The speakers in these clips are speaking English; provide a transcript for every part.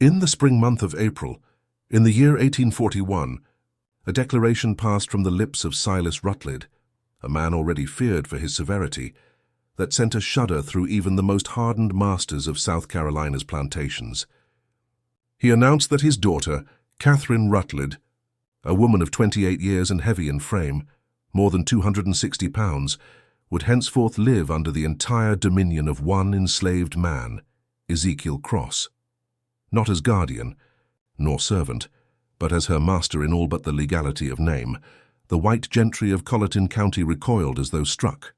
In the spring month of April, in the year 1841, a declaration passed from the lips of Silas Rutledge, a man already feared for his severity, that sent a shudder through even the most hardened masters of South Carolina's plantations. He announced that his daughter, Catherine Rutledge, a woman of 28 years and heavy in frame, more than 260 pounds, would henceforth live under the entire dominion of one enslaved man, Ezekiel Cross, not as guardian, nor servant, but as her master in all but the legality of name. The white gentry of Colleton County recoiled as though struck.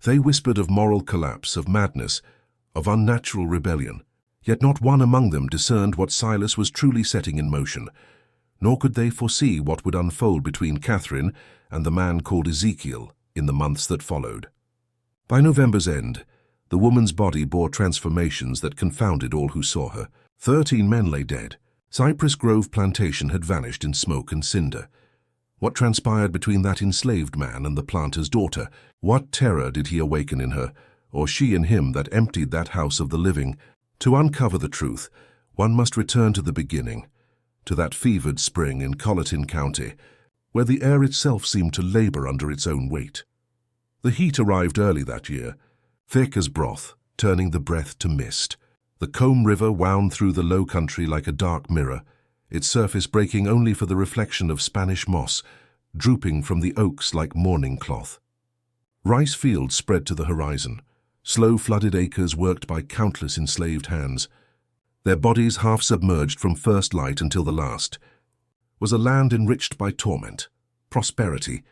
They whispered of moral collapse, of madness, of unnatural rebellion, yet not one among them discerned what Silas was truly setting in motion, nor could they foresee what would unfold between Catherine and the man called Ezekiel in the months that followed. By November's end, the woman's body bore transformations that confounded all who saw her. 13 men lay dead. Cypress Grove Plantation had vanished in smoke and cinder. What transpired between that enslaved man and the planter's daughter? What terror did he awaken in her, or she in him, that emptied that house of the living? To uncover the truth, one must return to the beginning, to that fevered spring in Colleton County, where the air itself seemed to labor under its own weight. The heat arrived early that year, thick as broth, turning the breath to mist. The Combe River wound through the low country like a dark mirror, its surface breaking only for the reflection of Spanish moss, drooping from the oaks like mourning cloth. Rice fields spread to the horizon, slow flooded acres worked by countless enslaved hands. Their bodies half submerged from first light until the last, was a land enriched by torment, prosperity,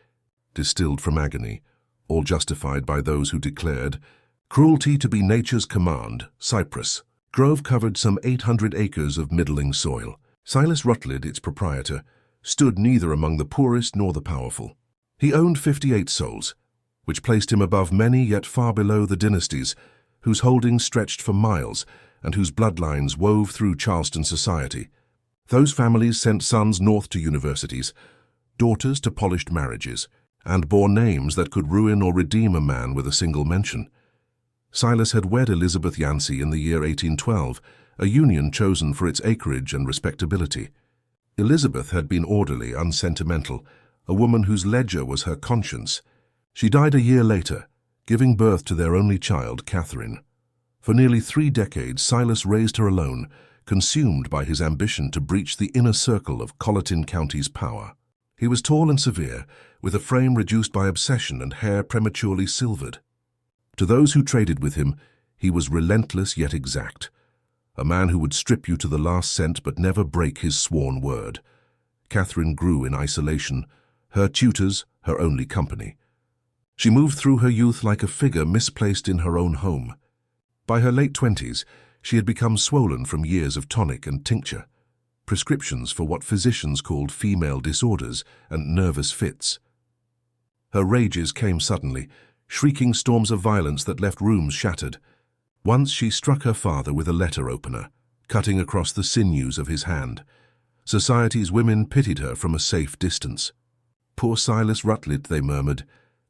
distilled from agony, all justified by those who declared cruelty to be nature's command. Cypress Grove covered some 800 acres of middling soil. Silas Rutledge, its proprietor, stood neither among the poorest nor the powerful. He owned 58 souls, which placed him above many yet far below the dynasties, whose holdings stretched for miles and whose bloodlines wove through Charleston society. Those families sent sons north to universities, daughters to polished marriages, and bore names that could ruin or redeem a man with a single mention. Silas had wed Elizabeth Yancey in the year 1812, a union chosen for its acreage and respectability. Elizabeth had been orderly, unsentimental, a woman whose ledger was her conscience. She died a year later, giving birth to their only child, Catherine. For nearly 3 decades, Silas raised her alone, consumed by his ambition to breach the inner circle of Colleton County's power. He was tall and severe, with a frame reduced by obsession and hair prematurely silvered. To those who traded with him, he was relentless yet exact, a man who would strip you to the last cent but never break his sworn word. Catherine grew in isolation, her tutors her only company. She moved through her youth like a figure misplaced in her own home. By her late 20s, she had become swollen from years of tonic and tincture, prescriptions for what physicians called female disorders and nervous fits. Her rages came suddenly, shrieking storms of violence that left rooms shattered. Once she struck her father with a letter opener, cutting across the sinews of his hand. Society's women pitied her from a safe distance. Poor Silas Rutledge, they murmured,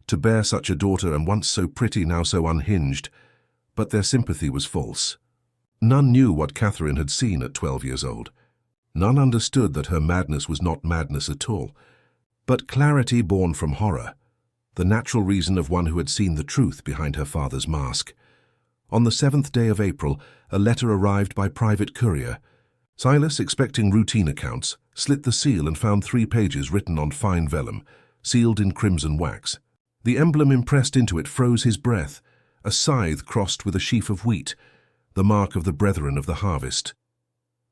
to bear such a daughter, and once so pretty, now so unhinged. But their sympathy was false. None knew what Catherine had seen at 12 years old. None understood that her madness was not madness at all, but clarity born from horror, the natural reason of one who had seen the truth behind her father's mask. On the 7th day of April, a letter arrived by private courier. Silas, expecting routine accounts, slit the seal and found 3 pages written on fine vellum, sealed in crimson wax. The emblem impressed into it froze his breath, a scythe crossed with a sheaf of wheat, the mark of the brethren of the harvest.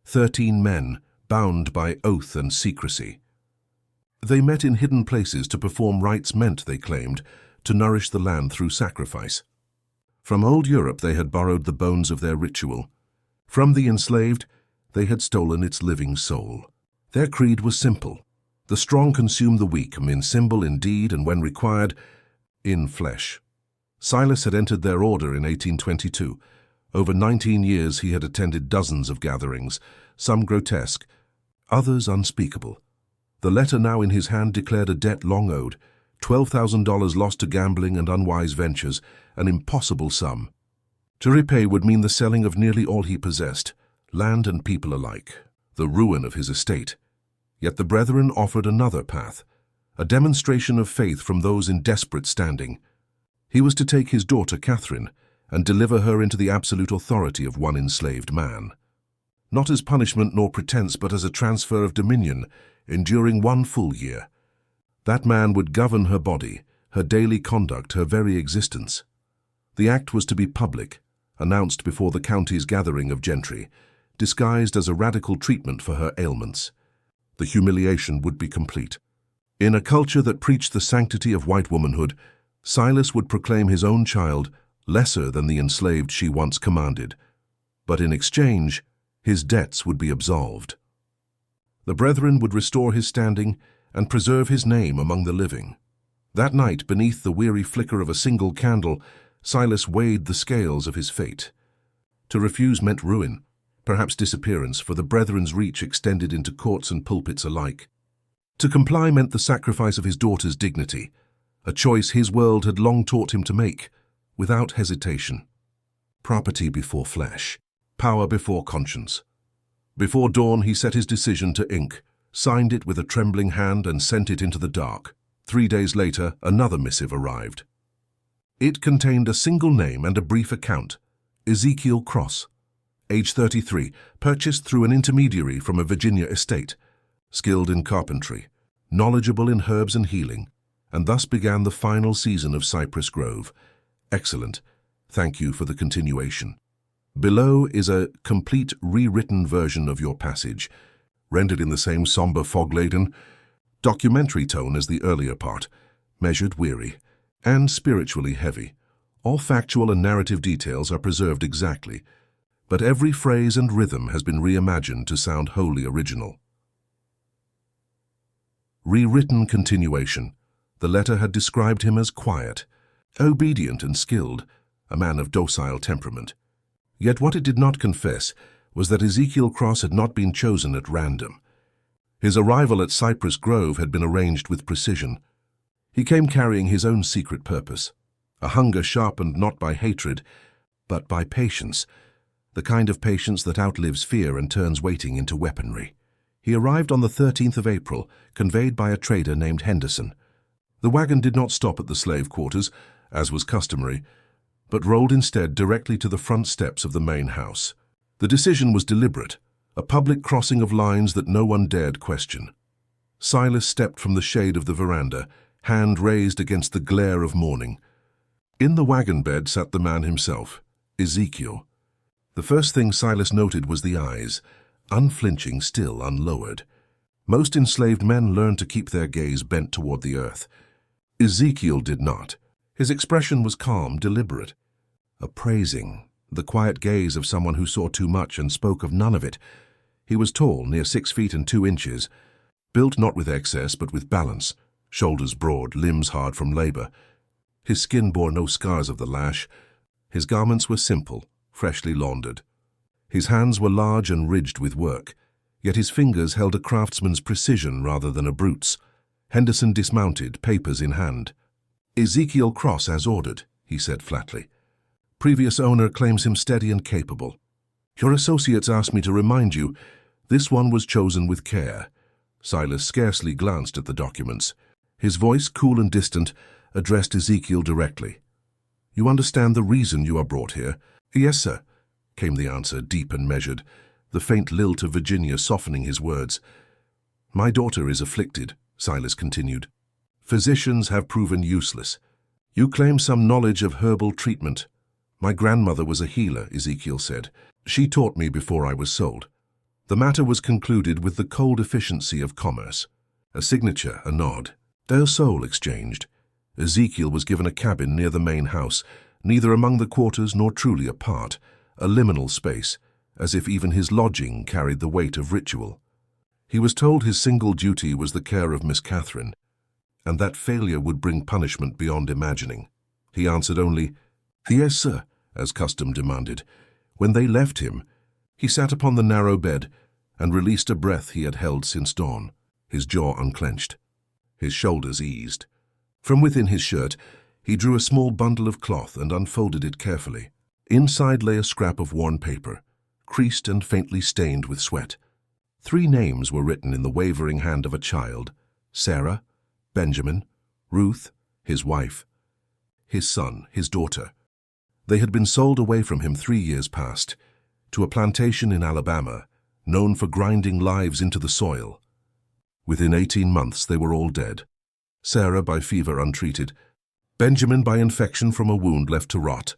13 men, bound by oath and secrecy. They met in hidden places to perform rites meant, they claimed, to nourish the land through sacrifice. From old Europe they had borrowed the bones of their ritual. From the enslaved, they had stolen its living soul. Their creed was simple. The strong consume the weak, in symbol, in deed, and when required, in flesh. Silas had entered their order in 1822. Over 19 years he had attended dozens of gatherings, some grotesque, others unspeakable. The letter now in his hand declared a debt long owed, $12,000 lost to gambling and unwise ventures, an impossible sum. To repay would mean the selling of nearly all he possessed, land and people alike, the ruin of his estate. Yet the brethren offered another path, a demonstration of faith from those in desperate standing. He was to take his daughter Catherine and deliver her into the absolute authority of one enslaved man. Not as punishment nor pretense, but as a transfer of dominion, enduring 1 full year. That man would govern her body, her daily conduct, her very existence. The act was to be public, announced before the county's gathering of gentry, disguised as a radical treatment for her ailments. The humiliation would be complete. In a culture that preached the sanctity of white womanhood, Silas would proclaim his own child lesser than the enslaved she once commanded, but in exchange, his debts would be absolved. The brethren would restore his standing and preserve his name among the living. That night, beneath the weary flicker of a single candle, Silas weighed the scales of his fate. To refuse meant ruin, perhaps disappearance, for the brethren's reach extended into courts and pulpits alike. To comply meant the sacrifice of his daughter's dignity, a choice his world had long taught him to make, without hesitation. Property before flesh, power before conscience. Before dawn, he set his decision to ink, signed it with a trembling hand, and sent it into the dark. 3 days later, another missive arrived. It contained a single name and a brief account: Ezekiel Cross, age 33, purchased through an intermediary from a Virginia estate, skilled in carpentry, knowledgeable in herbs and healing, and thus began the final season of Cypress Grove. Excellent. Thank you for the continuation. Below is a complete rewritten version of your passage, rendered in the same somber, fog-laden, documentary tone as the earlier part, measured, weary, and spiritually heavy. All factual and narrative details are preserved exactly, but every phrase and rhythm has been reimagined to sound wholly original. Rewritten continuation. The letter had described him as quiet, obedient and skilled, a man of docile temperament. Yet what it did not confess was that Ezekiel Cross had not been chosen at random. His arrival at Cypress Grove had been arranged with precision. He came carrying his own secret purpose, a hunger sharpened not by hatred, but by patience, the kind of patience that outlives fear and turns waiting into weaponry. He arrived on the 13th of April, conveyed by a trader named Henderson. The wagon did not stop at the slave quarters, as was customary, but rolled instead directly to the front steps of the main house. The decision was deliberate, a public crossing of lines that no one dared question. Silas stepped from the shade of the veranda, hand raised against the glare of morning. In the wagon bed sat the man himself, Ezekiel. The first thing Silas noted was the eyes, unflinching, still unlowered. Most enslaved men learned to keep their gaze bent toward the earth. Ezekiel did not. His expression was calm, deliberate, appraising, the quiet gaze of someone who saw too much and spoke of none of it. He was tall, near 6 feet and 2 inches, built not with excess but with balance, shoulders broad, limbs hard from labor. His skin bore no scars of the lash. His garments were simple, freshly laundered. His hands were large and ridged with work, yet his fingers held a craftsman's precision rather than a brute's. Henderson dismounted, papers in hand. "Ezekiel Cross as ordered," he said flatly. "Previous owner claims him steady and capable. Your associates asked me to remind you, this one was chosen with care." Silas scarcely glanced at the documents. His voice, cool and distant, addressed Ezekiel directly. "You understand the reason you are brought here?" "Yes, sir," came the answer, deep and measured, the faint lilt of Virginia softening his words. "My daughter is afflicted," Silas continued. "Physicians have proven useless. You claim some knowledge of herbal treatment. My grandmother was a healer," Ezekiel said. "She taught me before I was sold." The matter was concluded with the cold efficiency of commerce. A signature, a nod. Their soul exchanged. Ezekiel was given a cabin near the main house, neither among the quarters nor truly apart, a liminal space, as if even his lodging carried the weight of ritual. He was told his single duty was the care of Miss Catherine, and that failure would bring punishment beyond imagining. He answered only, "Yes, sir," as custom demanded. When they left him, he sat upon the narrow bed and released a breath he had held since dawn, his jaw unclenched, his shoulders eased. From within his shirt, he drew a small bundle of cloth and unfolded it carefully. Inside lay a scrap of worn paper, creased and faintly stained with sweat. 3 names were written in the wavering hand of a child: Sarah, Benjamin, Ruth, his wife, his son, his daughter. They had been sold away from him 3 years past, to a plantation in Alabama, known for grinding lives into the soil. Within 18 months they were all dead. Sarah by fever untreated, Benjamin by infection from a wound left to rot,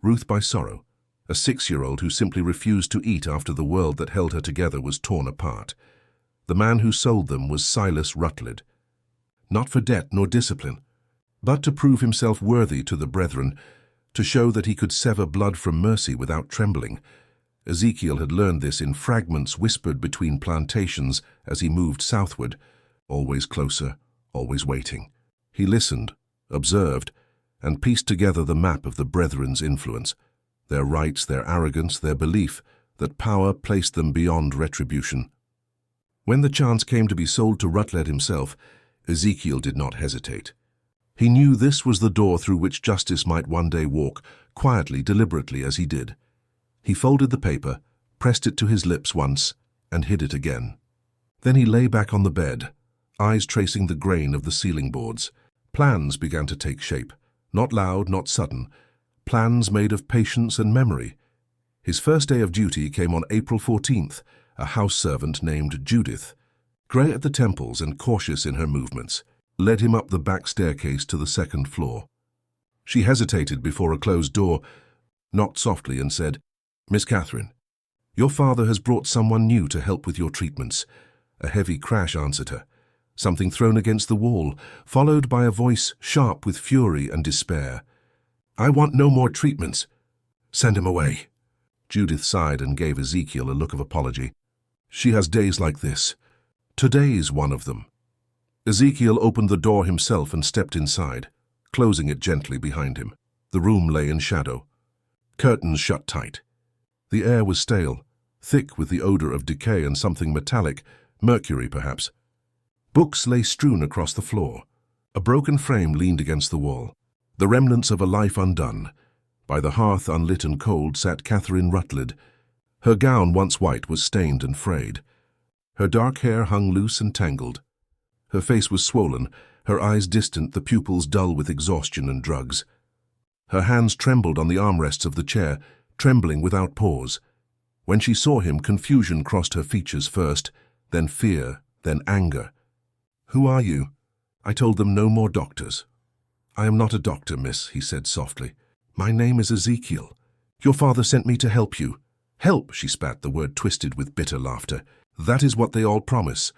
Ruth by sorrow, a 6-year-old who simply refused to eat after the world that held her together was torn apart. The man who sold them was Silas Rutledge, not for debt nor discipline, but to prove himself worthy to the brethren, to show that he could sever blood from mercy without trembling. Ezekiel had learned this in fragments whispered between plantations as he moved southward, always closer, always waiting. He listened, observed, and pieced together the map of the brethren's influence, their rights, their arrogance, their belief that power placed them beyond retribution. When the chance came to be sold to Rutledge himself, Ezekiel did not hesitate. He knew this was the door through which justice might one day walk, quietly, deliberately as he did. He folded the paper, pressed it to his lips once, and hid it again. Then he lay back on the bed, eyes tracing the grain of the ceiling boards. Plans began to take shape, not loud, not sudden, plans made of patience and memory. His first day of duty came on April 14th, a house servant named Judith, grey at the temples and cautious in her movements, led him up the back staircase to the 2nd floor. She hesitated before a closed door, knocked softly and said, "Miss Catherine, your father has brought someone new to help with your treatments." A heavy crash answered her, something thrown against the wall, followed by a voice sharp with fury and despair. "I want no more treatments. Send him away." Judith sighed and gave Ezekiel a look of apology. "She has days like this. Today's one of them." Ezekiel opened the door himself and stepped inside, closing it gently behind him. The room lay in shadow. Curtains shut tight. The air was stale, thick with the odor of decay and something metallic, mercury perhaps. Books lay strewn across the floor. A broken frame leaned against the wall, the remnants of a life undone. By the hearth, unlit and cold, sat Catherine Rutledge. Her gown, once white, was stained and frayed. Her dark hair hung loose and tangled. Her face was swollen, her eyes distant, the pupils dull with exhaustion and drugs. Her hands trembled on the armrests of the chair, trembling without pause. When she saw him, confusion crossed her features first, then fear, then anger. "Who are you?" "I told them no more doctors." "I am not a doctor, miss," he said softly. "My name is Ezekiel. Your father sent me to help you." "Help," she spat, the word twisted with bitter laughter. "That is what they all promise.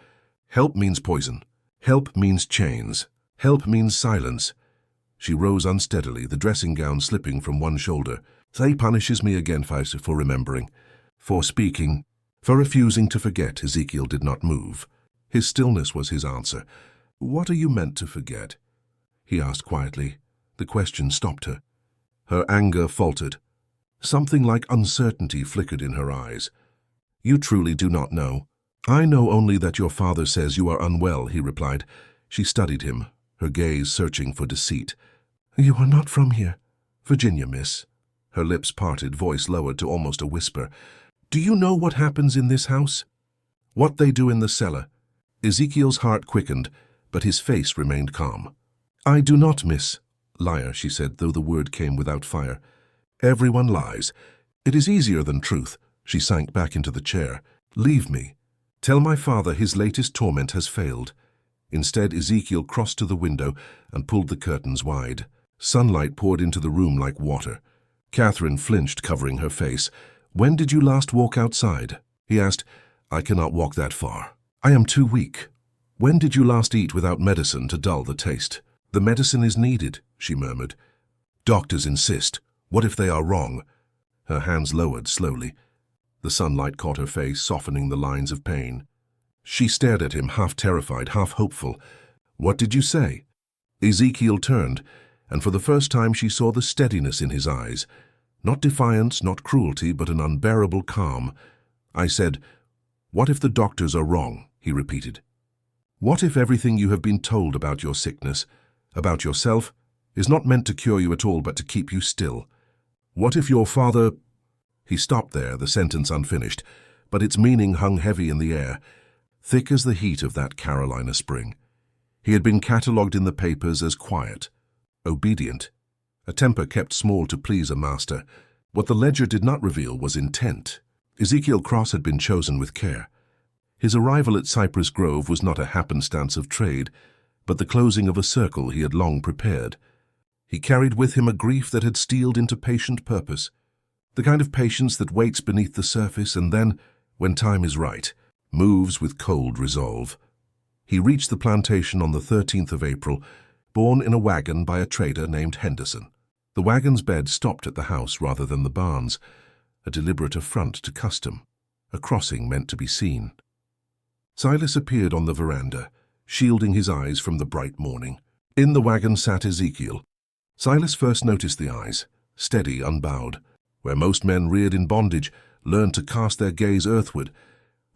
Help means poison. Help means chains. Help means silence." She rose unsteadily, the dressing gown slipping from one shoulder. "They punishes me again, Faisal, for remembering, for speaking, for refusing to forget." Ezekiel did not move. His stillness was his answer. "What are you meant to forget?" he asked quietly. The question stopped her. Her anger faltered. Something like uncertainty flickered in her eyes. "You truly do not know." "I know only that your father says you are unwell," he replied. She studied him, her gaze searching for deceit. "You are not from here." "Virginia, miss." Her lips parted, voice lowered to almost a whisper. "Do you know what happens in this house? What they do in the cellar?" Ezekiel's heart quickened, but his face remained calm. "I do not, miss." "Liar," she said, though the word came without fire. "Everyone lies. It is easier than truth." She sank back into the chair. "Leave me. Tell my father his latest torment has failed." Instead, Ezekiel crossed to the window and pulled the curtains wide. Sunlight poured into the room like water. Catherine flinched, covering her face. "When did you last walk outside?" he asked. "I cannot walk that far. I am too weak." "When did you last eat without medicine to dull the taste?" "The medicine is needed," she murmured. "Doctors insist. What if they are wrong?" Her hands lowered slowly. The sunlight caught her face, softening the lines of pain. She stared at him, half terrified, half hopeful. "What did you say?" Ezekiel turned, and for the first time she saw the steadiness in his eyes. Not defiance, not cruelty, but an unbearable calm. "I said, what if the doctors are wrong?" he repeated. "What if everything you have been told about your sickness, about yourself, is not meant to cure you at all but to keep you still? What if your father—" He stopped there, the sentence unfinished, but its meaning hung heavy in the air, thick as the heat of that Carolina spring. He had been catalogued in the papers as quiet, obedient, a temper kept small to please a master. What the ledger did not reveal was intent. Ezekiel Cross had been chosen with care. His arrival at Cypress Grove was not a happenstance of trade, but the closing of a circle he had long prepared. He carried with him a grief that had steeled into patient purpose, the kind of patience that waits beneath the surface and then, when time is right, moves with cold resolve. He reached the plantation on the 13th of April, borne in a wagon by a trader named Henderson. The wagon's bed stopped at the house rather than the barns, a deliberate affront to custom, a crossing meant to be seen. Silas appeared on the veranda, shielding his eyes from the bright morning. In the wagon sat Ezekiel. Silas first noticed the eyes, steady, unbowed. Where most men reared in bondage learned to cast their gaze earthward,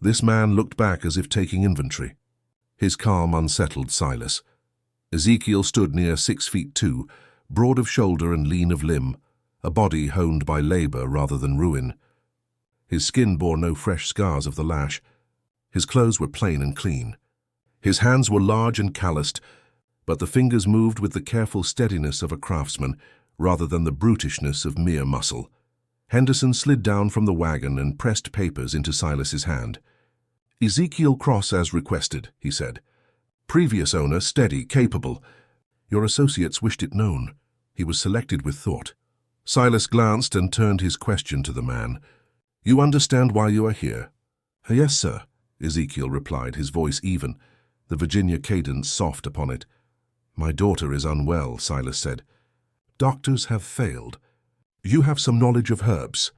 this man looked back as if taking inventory. His calm unsettled Silas. Ezekiel stood near 6'2", broad of shoulder and lean of limb, a body honed by labor rather than ruin. His skin bore no fresh scars of the lash. His clothes were plain and clean. His hands were large and calloused, but the fingers moved with the careful steadiness of a craftsman rather than the brutishness of mere muscle. Henderson slid down from the wagon and pressed papers into Silas's hand. "Ezekiel Cross as requested," he said. "Previous owner, steady, capable. Your associates wished it known." He was selected with thought. Silas glanced and turned his question to the man. "You understand why you are here?" "Yes, sir," Ezekiel replied, his voice even, the Virginia cadence soft upon it. "My daughter is unwell," Silas said. "Doctors have failed. You have some knowledge of herbs."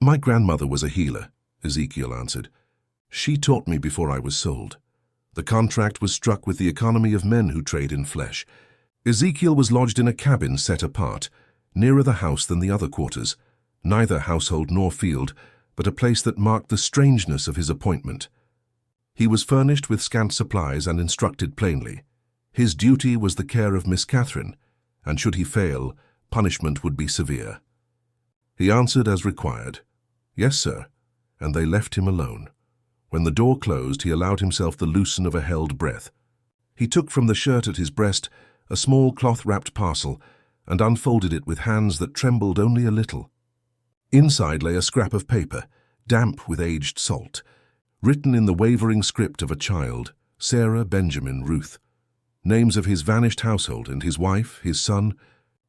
"My grandmother was a healer," Ezekiel answered. "She taught me before I was sold. The contract was struck with the economy of men who trade in flesh." Ezekiel was lodged in a cabin set apart, nearer the house than the other quarters, neither household nor field, but a place that marked the strangeness of his appointment. He was furnished with scant supplies and instructed plainly. His duty was the care of Miss Catherine, and should he fail, punishment would be severe. He answered as required, "Yes, sir," and they left him alone. When the door closed, he allowed himself the loosen of a held breath. He took from the shirt at his breast a small cloth-wrapped parcel and unfolded it with hands that trembled only a little. Inside lay a scrap of paper, damp with aged salt, written in the wavering script of a child, Sarah Benjamin Ruth. Names of his vanished household and his wife, his son,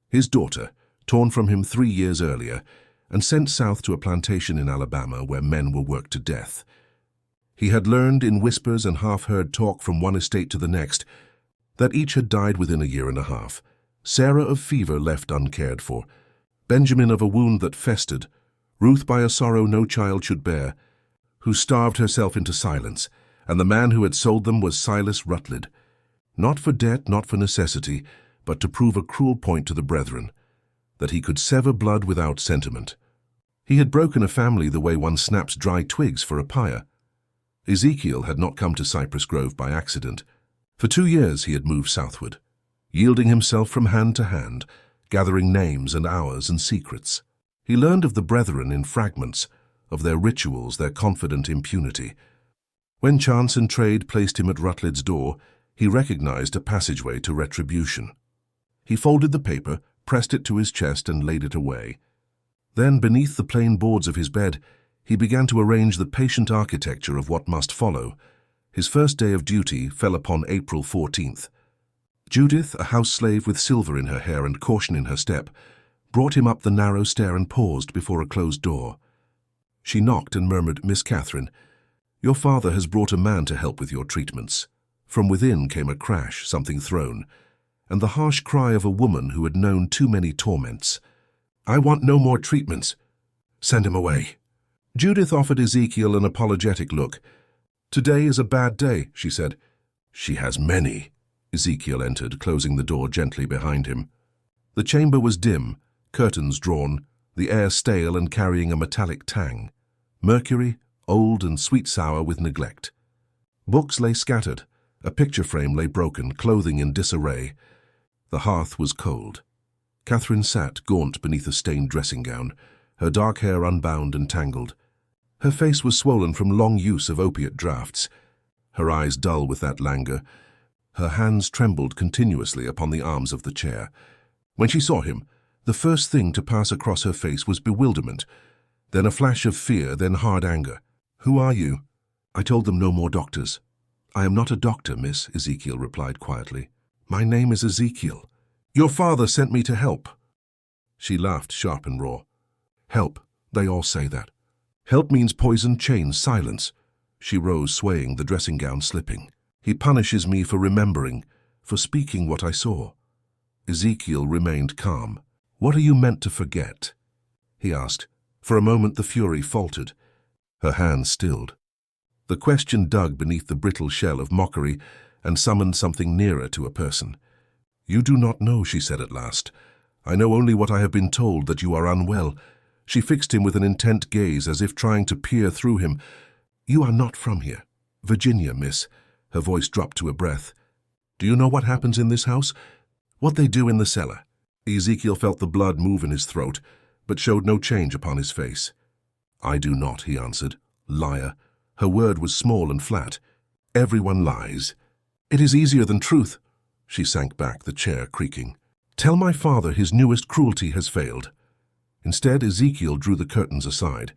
his daughter, torn from him 3 years earlier, and sent south to a plantation in Alabama where men were worked to death. He had learned in whispers and half-heard talk from one estate to the next that each had died within a year and a half. Sarah of fever left uncared for, Benjamin of a wound that festered, Ruth by a sorrow no child should bear, who starved herself into silence, and the man who had sold them was Silas Rutledge. Not for debt, not for necessity, but to prove a cruel point to the brethren, that he could sever blood without sentiment. He had broken a family the way one snaps dry twigs for a pyre. Ezekiel had not come to Cypress Grove by accident. For 2 years he had moved southward, yielding himself from hand to hand, gathering names and hours and secrets. He learned of the brethren in fragments, of their rituals, their confident impunity. When chance and trade placed him at Rutledge's door, he recognized a passageway to retribution. He folded the paper, pressed it to his chest, and laid it away. Then, beneath the plain boards of his bed, he began to arrange the patient architecture of what must follow. His first day of duty fell upon April 14th. Judith, a house slave with silver in her hair and caution in her step, brought him up the narrow stair and paused before a closed door. She knocked and murmured, "Miss Catherine, your father has brought a man to help with your treatments." From within came a crash, something thrown, and the harsh cry of a woman who had known too many torments. "I want no more treatments. Send him away." Judith offered Ezekiel an apologetic look. "Today is a bad day," she said. "She has many." Ezekiel entered, closing the door gently behind him. The chamber was dim, curtains drawn, the air stale and carrying a metallic tang. Mercury, old and sweet-sour with neglect. Books lay scattered, a picture frame lay broken, clothing in disarray. The hearth was cold. Catherine sat, gaunt beneath a stained dressing gown. her dark hair unbound and tangled. Her face was swollen from long use of opiate drafts, her eyes dull with that languor. Her hands trembled continuously upon the arms of the chair. When she saw him, the first thing to pass across her face was bewilderment, then a flash of fear, then hard anger. "Who are you?" "I told them no more doctors." "I am not a doctor, miss," Ezekiel replied quietly. "My name is Ezekiel. Your father sent me to help." She laughed sharp and raw. "Help, they all say that. Help means poison, chains, silence." She rose, swaying, the dressing gown slipping. "He punishes me for remembering, for speaking what I saw." Ezekiel remained calm. "What are you meant to forget?" he asked. For a moment the fury faltered. Her hands stilled. The question dug beneath the brittle shell of mockery and summoned something nearer to a person. "You do not know," she said at last. "I know only what I have been told, that you are unwell." She fixed him with an intent gaze, as if trying to peer through him. "You are not from here. Virginia, miss." Her voice dropped to a breath. "Do you know what happens in this house? What they do in the cellar?" Ezekiel felt the blood move in his throat, but showed no change upon his face. "I do not," he answered. "Liar." Her word was small and flat. "Everyone lies." "It is easier than truth." She sank back, the chair creaking. "Tell my father his newest cruelty has failed." Instead, Ezekiel drew the curtains aside.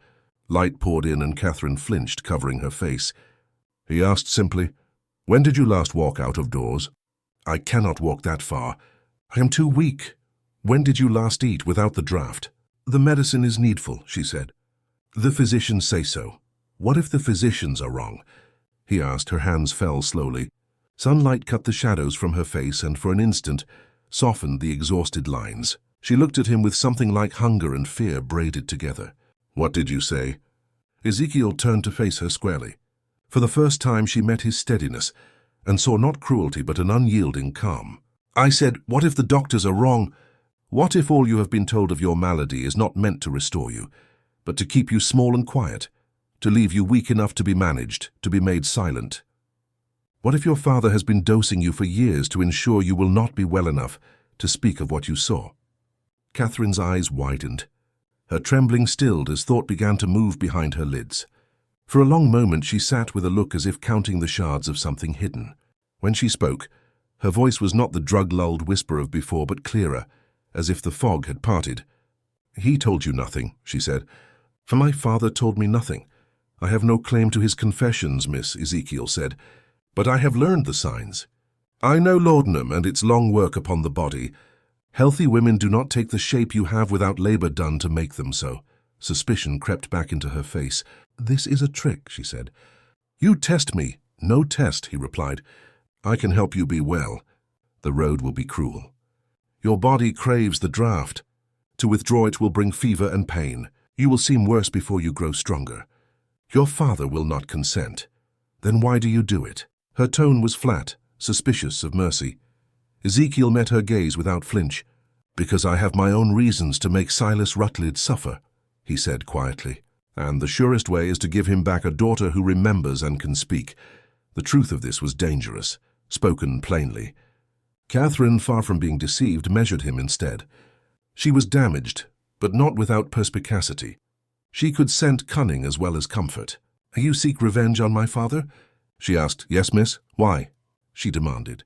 Light poured in and Catherine flinched, covering her face. He asked simply, "When did you last walk out of doors?" "I cannot walk that far. I am too weak." "When did you last eat without the draught?" "The medicine is needful," she said. "The physicians say so." "What if the physicians are wrong?" he asked. Her hands fell slowly. Sunlight cut the shadows from her face and for an instant softened the exhausted lines. She looked at him with something like hunger and fear braided together. "What did you say?" Ezekiel turned to face her squarely. For the first time she met his steadiness and saw not cruelty but an unyielding calm. "I said, what if the doctors are wrong? What if all you have been told of your malady is not meant to restore you, but to keep you small and quiet, to leave you weak enough to be managed, to be made silent? What if your father has been dosing you for years to ensure you will not be well enough to speak of what you saw?" Catherine's eyes widened. Her trembling stilled as thought began to move behind her lids. For a long moment she sat with a look as if counting the shards of something hidden. When she spoke, her voice was not the drug-lulled whisper of before, but clearer, as if the fog had parted. "He told you nothing," she said. "For my father told me nothing. I have no claim to his confessions," Miss Ezekiel said, "but I have learned the signs. I know laudanum and its long work upon the body. Healthy women do not take the shape you have without labor done to make them so." Suspicion crept back into her face. "This is a trick," she said. "You test me." "No test," he replied. "I can help you be well. The road will be cruel. Your body craves the draught. To withdraw it will bring fever and pain. You will seem worse before you grow stronger. Your father will not consent. Then why do you do it?" Her tone was flat, suspicious of mercy. Ezekiel met her gaze without flinch. "Because I have my own reasons to make Silas Rutledge suffer," he said quietly. "And the surest way is to give him back a daughter who remembers and can speak." The truth of this was dangerous, spoken plainly. Catherine, far from being deceived, measured him instead. She was damaged, but not without perspicacity. She could scent cunning as well as comfort. "You seek revenge on my father?" she asked. "Yes, miss. Why?" she demanded.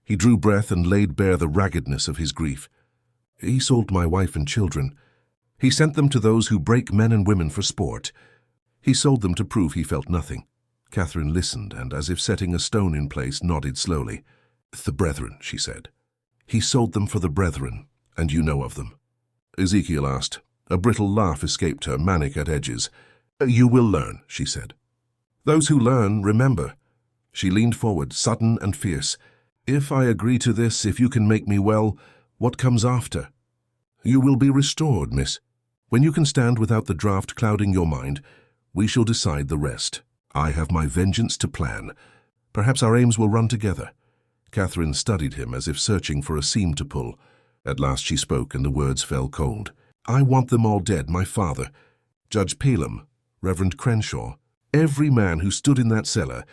He drew breath and laid bare the raggedness of his grief. "He sold my wife and children. He sent them to those who break men and women for sport. He sold them to prove he felt nothing." Catherine listened and, as if setting a stone in place, nodded slowly. "The brethren," she said. "He sold them for the brethren, and you know of them." Ezekiel asked. A brittle laugh escaped her, manic at edges. "You will learn," she said. "Those who learn remember." She leaned forward, sudden and fierce. "If I agree to this, if you can make me well, what comes after?" "You will be restored, miss. When you can stand without the draught clouding your mind, we shall decide the rest. I have my vengeance to plan. Perhaps our aims will run together." Catherine studied him as if searching for a seam to pull. At last she spoke, and the words fell cold. "I want them all dead, my father, Judge Pelham, Reverend Crenshaw, every man who stood in that cellar.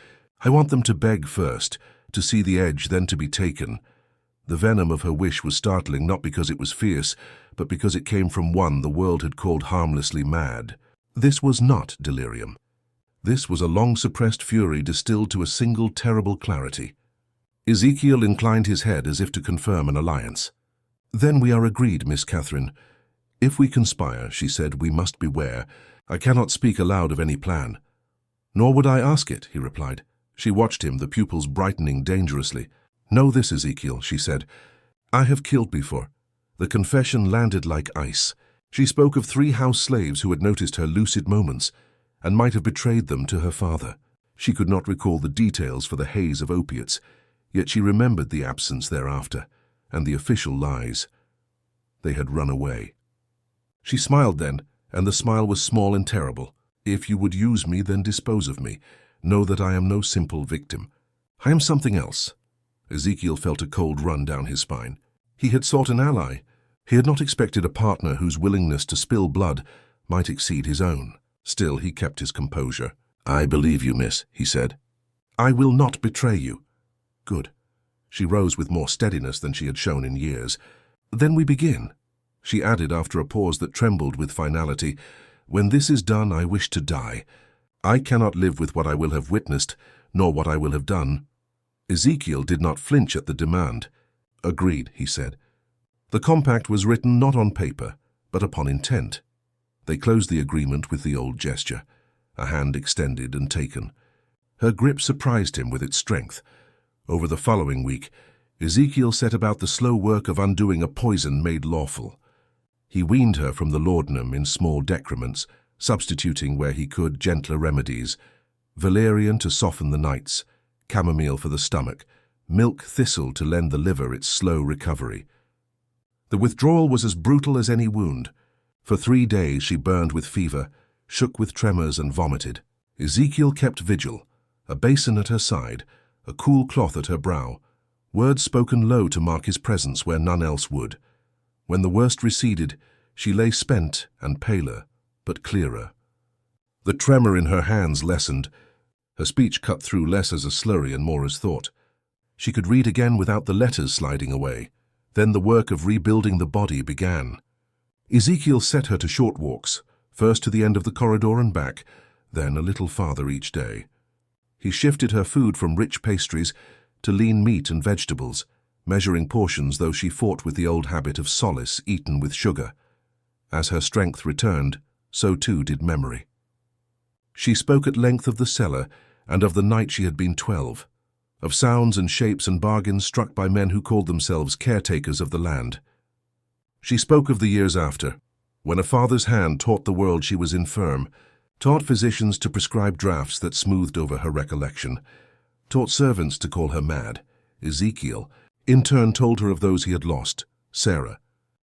I want them to beg first, to see the edge, then to be taken. The venom of her wish was startling not because it was fierce, but because it came from one the world had called harmlessly mad. This was not delirium. This was a long-suppressed fury distilled to a single terrible clarity. Ezekiel inclined his head as if to confirm an alliance. "Then we are agreed, Miss Catherine. If we conspire," she said, "we must beware. I cannot speak aloud of any plan." "Nor would I ask it," he replied. She watched him, the pupils brightening dangerously. "Know this, Ezekiel," she said. "I have killed before." The confession landed like ice. She spoke of 3 house slaves who had noticed her lucid moments and might have betrayed them to her father. She could not recall the details for the haze of opiates, yet she remembered the absence thereafter and the official lies. They had run away. She smiled then, and the smile was small and terrible. "If you would use me, then dispose of me. Know that I am no simple victim. I am something else." Ezekiel felt a cold run down his spine. He had sought an ally. He had not expected a partner whose willingness to spill blood might exceed his own. Still, he kept his composure. "I believe you, miss," he said. "I will not betray you." "Good." She rose with more steadiness than she had shown in years. "Then we begin," she added after a pause that trembled with finality. "When this is done, I wish to die. I cannot live with what I will have witnessed, nor what I will have done." Ezekiel did not flinch at the demand. "Agreed," he said. The compact was written not on paper, but upon intent. They closed the agreement with the old gesture, a hand extended and taken. Her grip surprised him with its strength. Over the following week, Ezekiel set about the slow work of undoing a poison made lawful. He weaned her from the laudanum in small decrements, substituting where he could gentler remedies: valerian to soften the nights, chamomile for the stomach, milk thistle to lend the liver its slow recovery. The withdrawal was as brutal as any wound. For 3 days she burned with fever, shook with tremors and vomited. Ezekiel kept vigil, a basin at her side, a cool cloth at her brow, words spoken low to mark his presence where none else would. When the worst receded, she lay spent and paler, but clearer. The tremor in her hands lessened. Her speech cut through less as a slurry and more as thought. She could read again without the letters sliding away. Then the work of rebuilding the body began. Ezekiel set her to short walks, first to the end of the corridor and back, then a little farther each day. He shifted her food from rich pastries to lean meat and vegetables, measuring portions though she fought with the old habit of solace eaten with sugar. As her strength returned, so too did memory. She spoke at length of the cellar and of the night she had been 12, of sounds and shapes and bargains struck by men who called themselves caretakers of the land. She spoke of the years after, when a father's hand taught the world she was infirm, taught physicians to prescribe draughts that smoothed over her recollection, taught servants to call her mad. Ezekiel, in turn, told her of those he had lost: Sarah,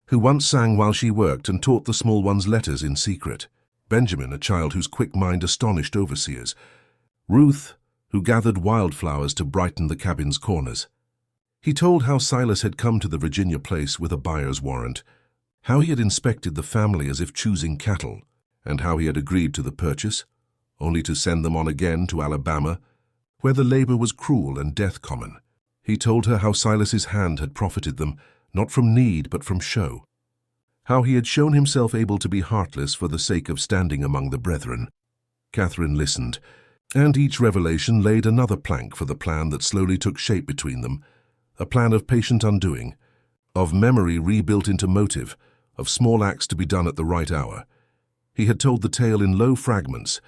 who once sang while she worked and taught the small ones letters in secret; Benjamin, a child whose quick mind astonished overseers; Ruth, who gathered wildflowers to brighten the cabin's corners. He told how Silas had come to the Virginia place with a buyer's warrant, how he had inspected the family as if choosing cattle, and how he had agreed to the purchase, only to send them on again to Alabama, where the labor was cruel and death common. He told her how Silas's hand had profited them, not from need but from show, how he had shown himself able to be heartless for the sake of standing among the brethren. Catherine listened, and each revelation laid another plank for the plan that slowly took shape between them, a plan of patient undoing, of memory rebuilt into motive, of small acts to be done at the right hour. He had told the tale in low fragments,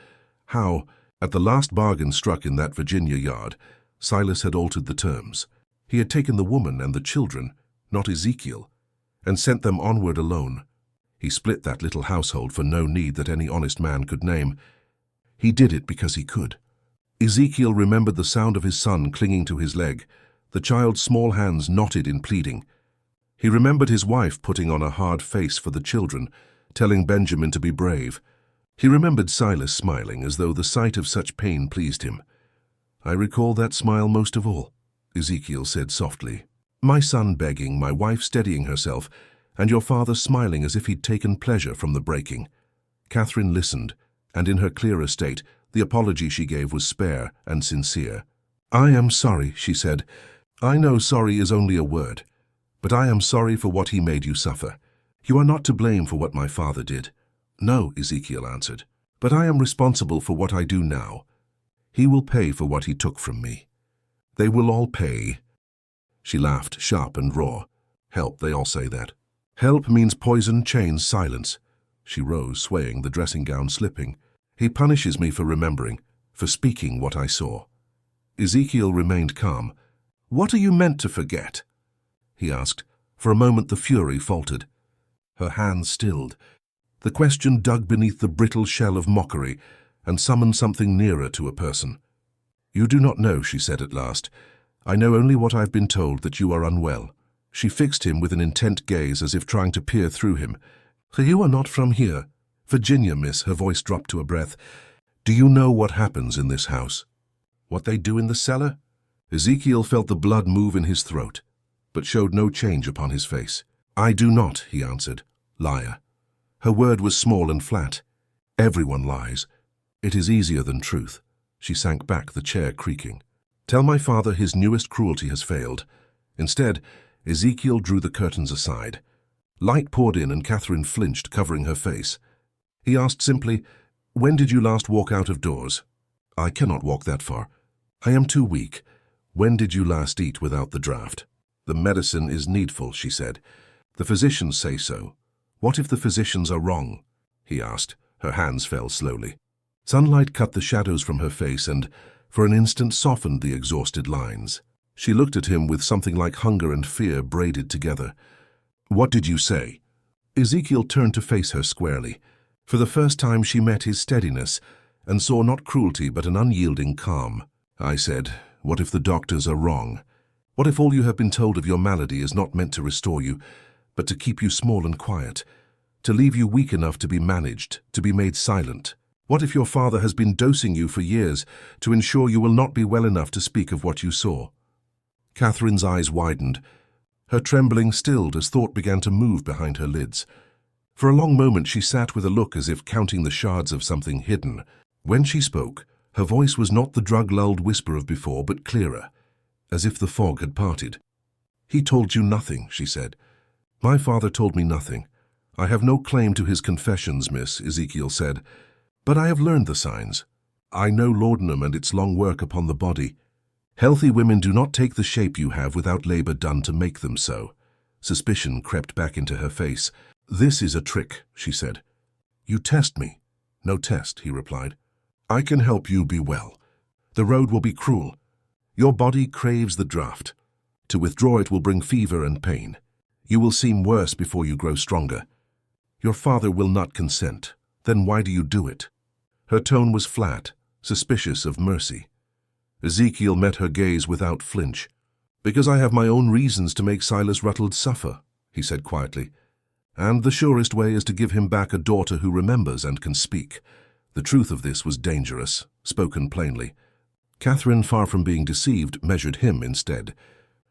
how, at the last bargain struck in that Virginia yard, Silas had altered the terms. He had taken the woman and the children, not Ezekiel, and sent them onward alone. He split that little household for no need that any honest man could name. He did it because he could. Ezekiel remembered the sound of his son clinging to his leg, the child's small hands knotted in pleading. He remembered his wife putting on a hard face for the children, telling Benjamin to be brave. He remembered Silas smiling as though the sight of such pain pleased him. "I recall that smile most of all," Ezekiel said softly. "My son begging, my wife steadying herself, and your father smiling as if he'd taken pleasure from the breaking." Catherine listened, and in her clearer state, the apology she gave was spare and sincere. "I am sorry," she said. "I know sorry is only a word. But I am sorry for what he made you suffer. You are not to blame for what my father did. No, Ezekiel answered, but I am responsible for what I do now. He will pay for what he took from me. They will all pay. She laughed, sharp and raw. Help, they all say that. Help means poison, chains, silence. She rose, swaying, the dressing gown slipping. He punishes me for remembering, for speaking what I saw. Ezekiel remained calm. What are you meant to forget? He asked. For a moment the fury faltered. Her hands stilled. The question dug beneath the brittle shell of mockery and summoned something nearer to a person. You do not know, she said at last. I know only what I've been told, that you are unwell. She fixed him with an intent gaze as if trying to peer through him. You are not from here. Virginia, miss, her voice dropped to a breath. Do you know what happens in this house? What they do in the cellar? Ezekiel felt the blood move in his throat, but showed no change upon his face. I do not, he answered. Liar. Her word was small and flat. Everyone lies. It is easier than truth. She sank back, the chair creaking. Tell my father his newest cruelty has failed. Instead, Ezekiel drew the curtains aside. Light poured in and Catherine flinched, covering her face. He asked simply, When did you last walk out of doors? I cannot walk that far. I am too weak. When did you last eat without the draught? The medicine is needful, she said. The physicians say so. What if the physicians are wrong? He asked. Her hands fell slowly. Sunlight cut the shadows from her face and, for an instant, softened the exhausted lines. She looked at him with something like hunger and fear braided together. What did you say? Ezekiel turned to face her squarely. For the first time she met his steadiness and saw not cruelty but an unyielding calm. I said, what if the doctors are wrong? What if all you have been told of your malady is not meant to restore you, but to keep you small and quiet, to leave you weak enough to be managed, to be made silent? What if your father has been dosing you for years to ensure you will not be well enough to speak of what you saw? Catherine's eyes widened. Her trembling stilled as thought began to move behind her lids. For a long moment she sat with a look as if counting the shards of something hidden. When she spoke, her voice was not the drug-lulled whisper of before, but clearer, as if the fog had parted. He told you nothing, she said. My father told me nothing. I have no claim to his confessions, miss, Ezekiel said. But I have learned the signs. I know laudanum and its long work upon the body. Healthy women do not take the shape you have without labor done to make them so. Suspicion crept back into her face. This is a trick, she said. You test me. No test, he replied. I can help you be well. The road will be cruel. Your body craves the draught. To withdraw it will bring fever and pain. You will seem worse before you grow stronger. Your father will not consent. Then why do you do it? Her tone was flat, suspicious of mercy. Ezekiel met her gaze without flinch. Because I have my own reasons to make Silas Rutland suffer, he said quietly. And the surest way is to give him back a daughter who remembers and can speak. The truth of this was dangerous, spoken plainly. Catherine, far from being deceived, measured him instead.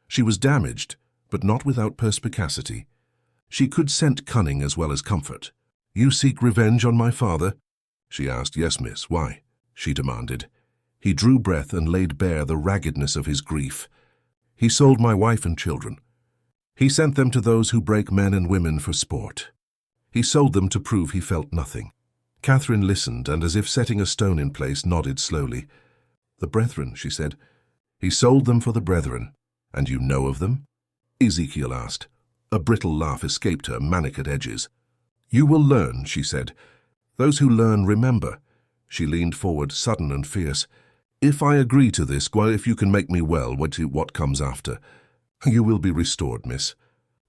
She was damaged, but not without perspicacity. She could scent cunning as well as comfort. You seek revenge on my father? She asked. Yes, miss. Why? She demanded. He drew breath and laid bare the raggedness of his grief. He sold my wife and children. He sent them to those who break men and women for sport. He sold them to prove he felt nothing. Catherine listened and, as if setting a stone in place, nodded slowly. The brethren, she said. He sold them for the brethren. And you know of them? Ezekiel asked. A brittle laugh escaped her, manic at edges. You will learn, she said. Those who learn remember. She leaned forward, sudden and fierce. If I agree to this, if you can make me well, what comes after? You will be restored, miss.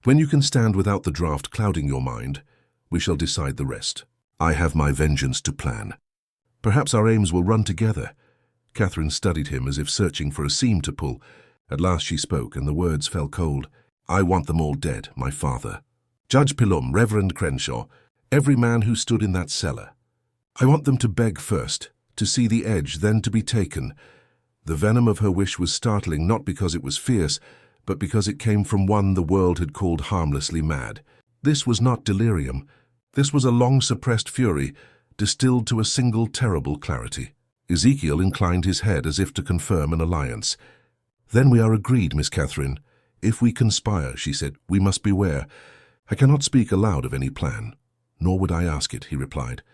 When you can stand without the draught clouding your mind, we shall decide the rest. I have my vengeance to plan. Perhaps our aims will run together. Catherine studied him as if searching for a seam to pull. At last she spoke, and the words fell cold. I want them all dead, my father. Judge Pilum, Reverend Crenshaw, every man who stood in that cellar. I want them to beg first, to see the edge, then to be taken. The venom of her wish was startling, not because it was fierce, but because it came from one the world had called harmlessly mad. This was not delirium. This was a long-suppressed fury, distilled to a single terrible clarity. Ezekiel inclined his head as if to confirm an alliance. Then we are agreed, Miss Catherine. "If we conspire," she said, "we must beware. I cannot speak aloud of any plan, nor would I ask it," he replied.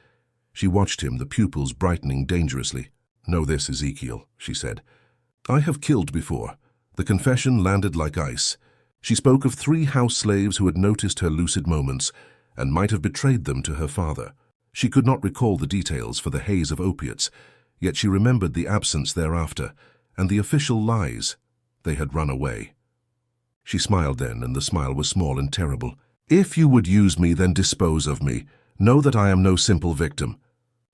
She watched him, the pupils brightening dangerously. "Know this, Ezekiel," she said. "I have killed before." The confession landed like ice. She spoke of 3 house slaves who had noticed her lucid moments and might have betrayed them to her father. She could not recall the details for the haze of opiates, yet she remembered the absence thereafter and the official lies. They had run away. She smiled then, and the smile was small and terrible. "If you would use me, then dispose of me. Know that I am no simple victim.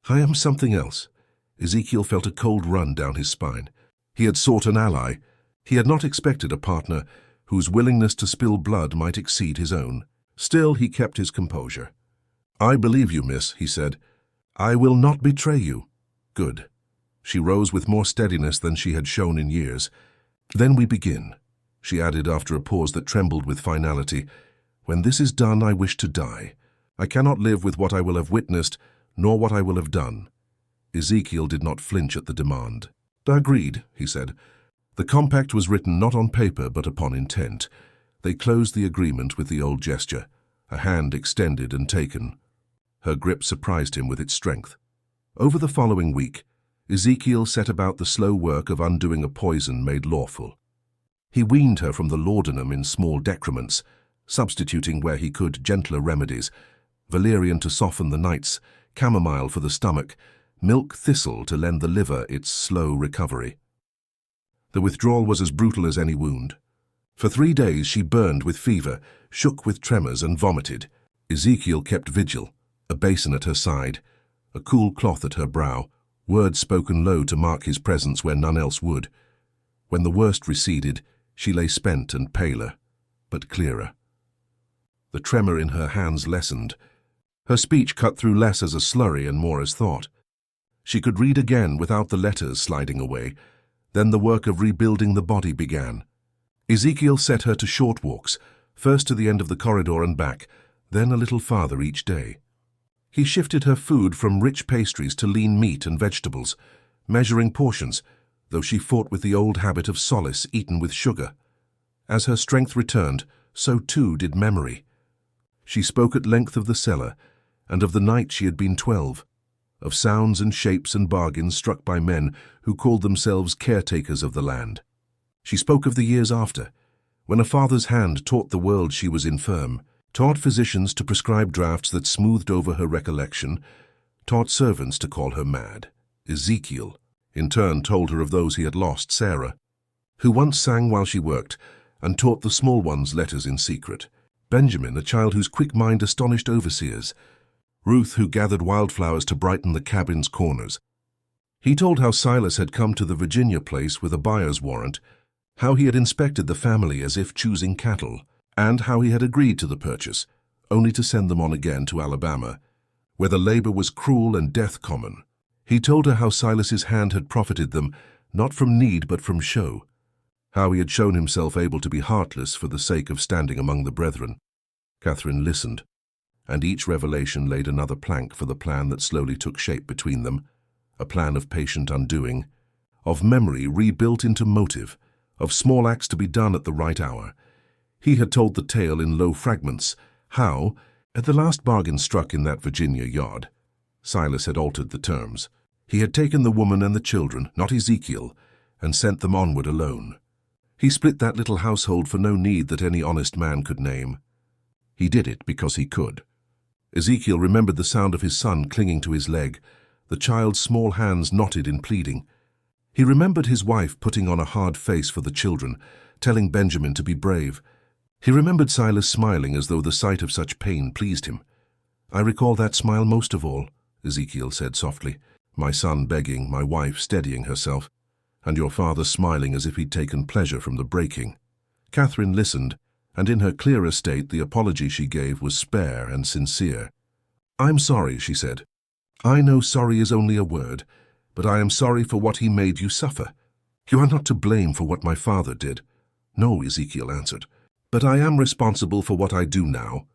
I am something else." Ezekiel felt a cold run down his spine. He had sought an ally. He had not expected a partner whose willingness to spill blood might exceed his own. Still, he kept his composure. "I believe you, miss," he said. "I will not betray you." "Good." She rose with more steadiness than she had shown in years. "Then we begin," she added after a pause that trembled with finality. "When this is done, I wish to die. I cannot live with what I will have witnessed, nor what I will have done." Ezekiel did not flinch at the demand. "Agreed," he said. The compact was written not on paper but upon intent. They closed the agreement with the old gesture, a hand extended and taken. Her grip surprised him with its strength. Over the following week, Ezekiel set about the slow work of undoing a poison made lawful. He weaned her from the laudanum in small decrements, substituting where he could gentler remedies, valerian to soften the nights, chamomile for the stomach, milk thistle to lend the liver its slow recovery. The withdrawal was as brutal as any wound. For 3 days she burned with fever, shook with tremors, and vomited. Ezekiel kept vigil, a basin at her side, a cool cloth at her brow, words spoken low to mark his presence where none else would. When the worst receded, she lay spent and paler, but clearer. The tremor in her hands lessened. Her speech cut through less as a slurry and more as thought. She could read again without the letters sliding away. Then the work of rebuilding the body began. Ezekiel set her to short walks, first to the end of the corridor and back, then a little farther each day. He shifted her food from rich pastries to lean meat and vegetables, measuring portions, though she fought with the old habit of solace eaten with sugar. As her strength returned, so too did memory. She spoke at length of the cellar, and of the night she had been 12, of sounds and shapes and bargains struck by men who called themselves caretakers of the land. She spoke of the years after, when a father's hand taught the world she was infirm, taught physicians to prescribe draughts that smoothed over her recollection, taught servants to call her mad. Ezekiel, in turn, told her of those he had lost, Sarah, who once sang while she worked, and taught the small ones letters in secret. Benjamin, a child whose quick mind astonished overseers. Ruth, who gathered wildflowers to brighten the cabin's corners. He told how Silas had come to the Virginia place with a buyer's warrant, how he had inspected the family as if choosing cattle, and how he had agreed to the purchase, only to send them on again to Alabama, where the labor was cruel and death common. He told her how Silas's hand had profited them, not from need but from show, how he had shown himself able to be heartless for the sake of standing among the brethren. Catherine listened, and each revelation laid another plank for the plan that slowly took shape between them, a plan of patient undoing, of memory rebuilt into motive, of small acts to be done at the right hour. He had told the tale in low fragments, how, at the last bargain struck in that Virginia yard, Silas had altered the terms. He had taken the woman and the children, not Ezekiel, and sent them onward alone. He split that little household for no need that any honest man could name. He did it because he could. Ezekiel remembered the sound of his son clinging to his leg, the child's small hands knotted in pleading. He remembered his wife putting on a hard face for the children, telling Benjamin to be brave. He remembered Silas smiling as though the sight of such pain pleased him. "I recall that smile most of all," Ezekiel said softly, "my son begging, my wife steadying herself, and your father smiling as if he'd taken pleasure from the breaking." Catherine listened, and in her clearer state the apology she gave was spare and sincere. "I'm sorry," she said. "I know sorry is only a word, but I am sorry for what he made you suffer. You are not to blame for what my father did." "No," Ezekiel answered, "but I am responsible for what I do now.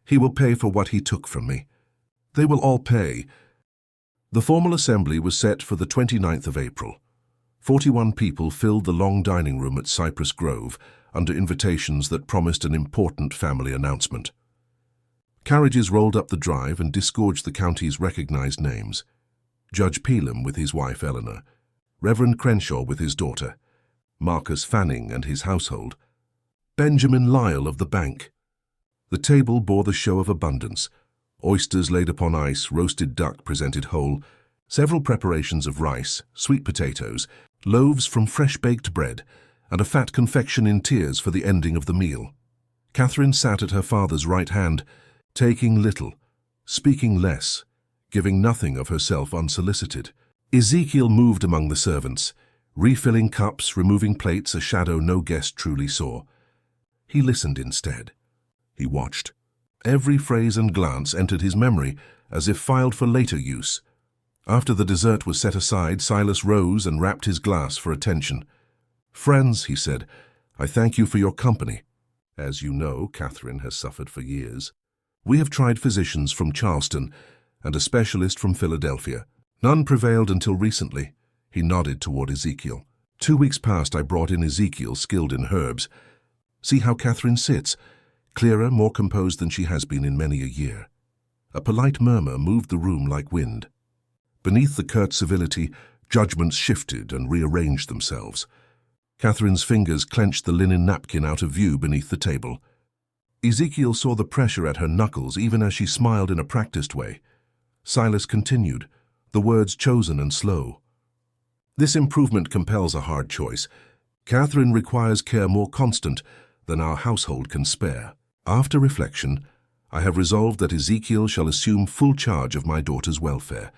He will pay for what he took from me. They will all pay." The formal assembly was set for the 29th of April. 41 people filled the long dining room at Cypress Grove, under invitations that promised an important family announcement. Carriages rolled up the drive and disgorged the county's recognized names. Judge Pelham with his wife Eleanor, Reverend Crenshaw with his daughter, Marcus Fanning and his household, Benjamin Lyle of the bank. The table bore the show of abundance. Oysters laid upon ice, roasted duck presented whole, several preparations of rice, sweet potatoes, loaves from fresh-baked bread, and a fat confection in tiers for the ending of the meal. Catherine sat at her father's right hand, taking little, speaking less, giving nothing of herself unsolicited. Ezekiel moved among the servants, refilling cups, removing plates, a shadow no guest truly saw. He listened instead. He watched. Every phrase and glance entered his memory, as if filed for later use. After the dessert was set aside, Silas rose and rapped his glass for attention. "Friends," he said, "I thank you for your company. As you know, Catherine has suffered for years. We have tried physicians from Charleston and a specialist from Philadelphia. None prevailed until recently." He nodded toward Ezekiel. 2 weeks past I brought in Ezekiel, skilled in herbs. See how Catherine sits, clearer, more composed than she has been in many a year. A polite murmur moved the room like wind. Beneath the curt civility, judgments shifted and rearranged themselves. Catherine's fingers clenched the linen napkin out of view beneath the table. Ezekiel saw the pressure at her knuckles even as she smiled in a practiced way. Silas continued, the words chosen and slow. "This improvement compels a hard choice. Catherine requires care more constant than our household can spare. After reflection, I have resolved that Ezekiel shall assume full charge of my daughter's welfare.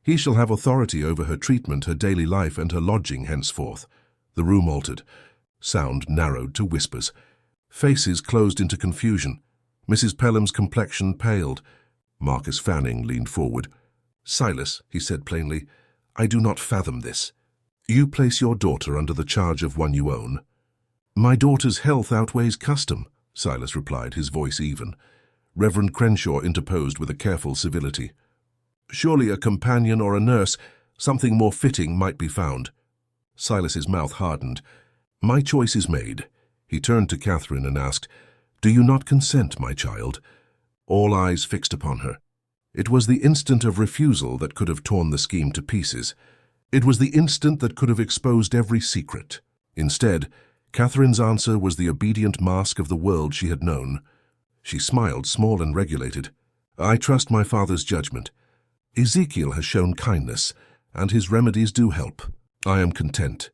He shall have authority over her treatment, her daily life, and her lodging henceforth." The room altered. Sound narrowed to whispers. Faces closed into confusion. Mrs. Pelham's complexion paled. Marcus Fanning leaned forward. "Silas," he said plainly, "I do not fathom this. You place your daughter under the charge of one you own." "My daughter's health outweighs custom," Silas replied, his voice even. Reverend Crenshaw interposed with a careful civility. "Surely a companion or a nurse, something more fitting, might be found." Silas's mouth hardened. "My choice is made." He turned to Catherine and asked, "Do you not consent, my child?" All eyes fixed upon her. It was the instant of refusal that could have torn the scheme to pieces. It was the instant that could have exposed every secret. Instead, Catherine's answer was the obedient mask of the world she had known. She smiled, small and regulated. "I trust my father's judgment. Ezekiel has shown kindness, and his remedies do help. I am content."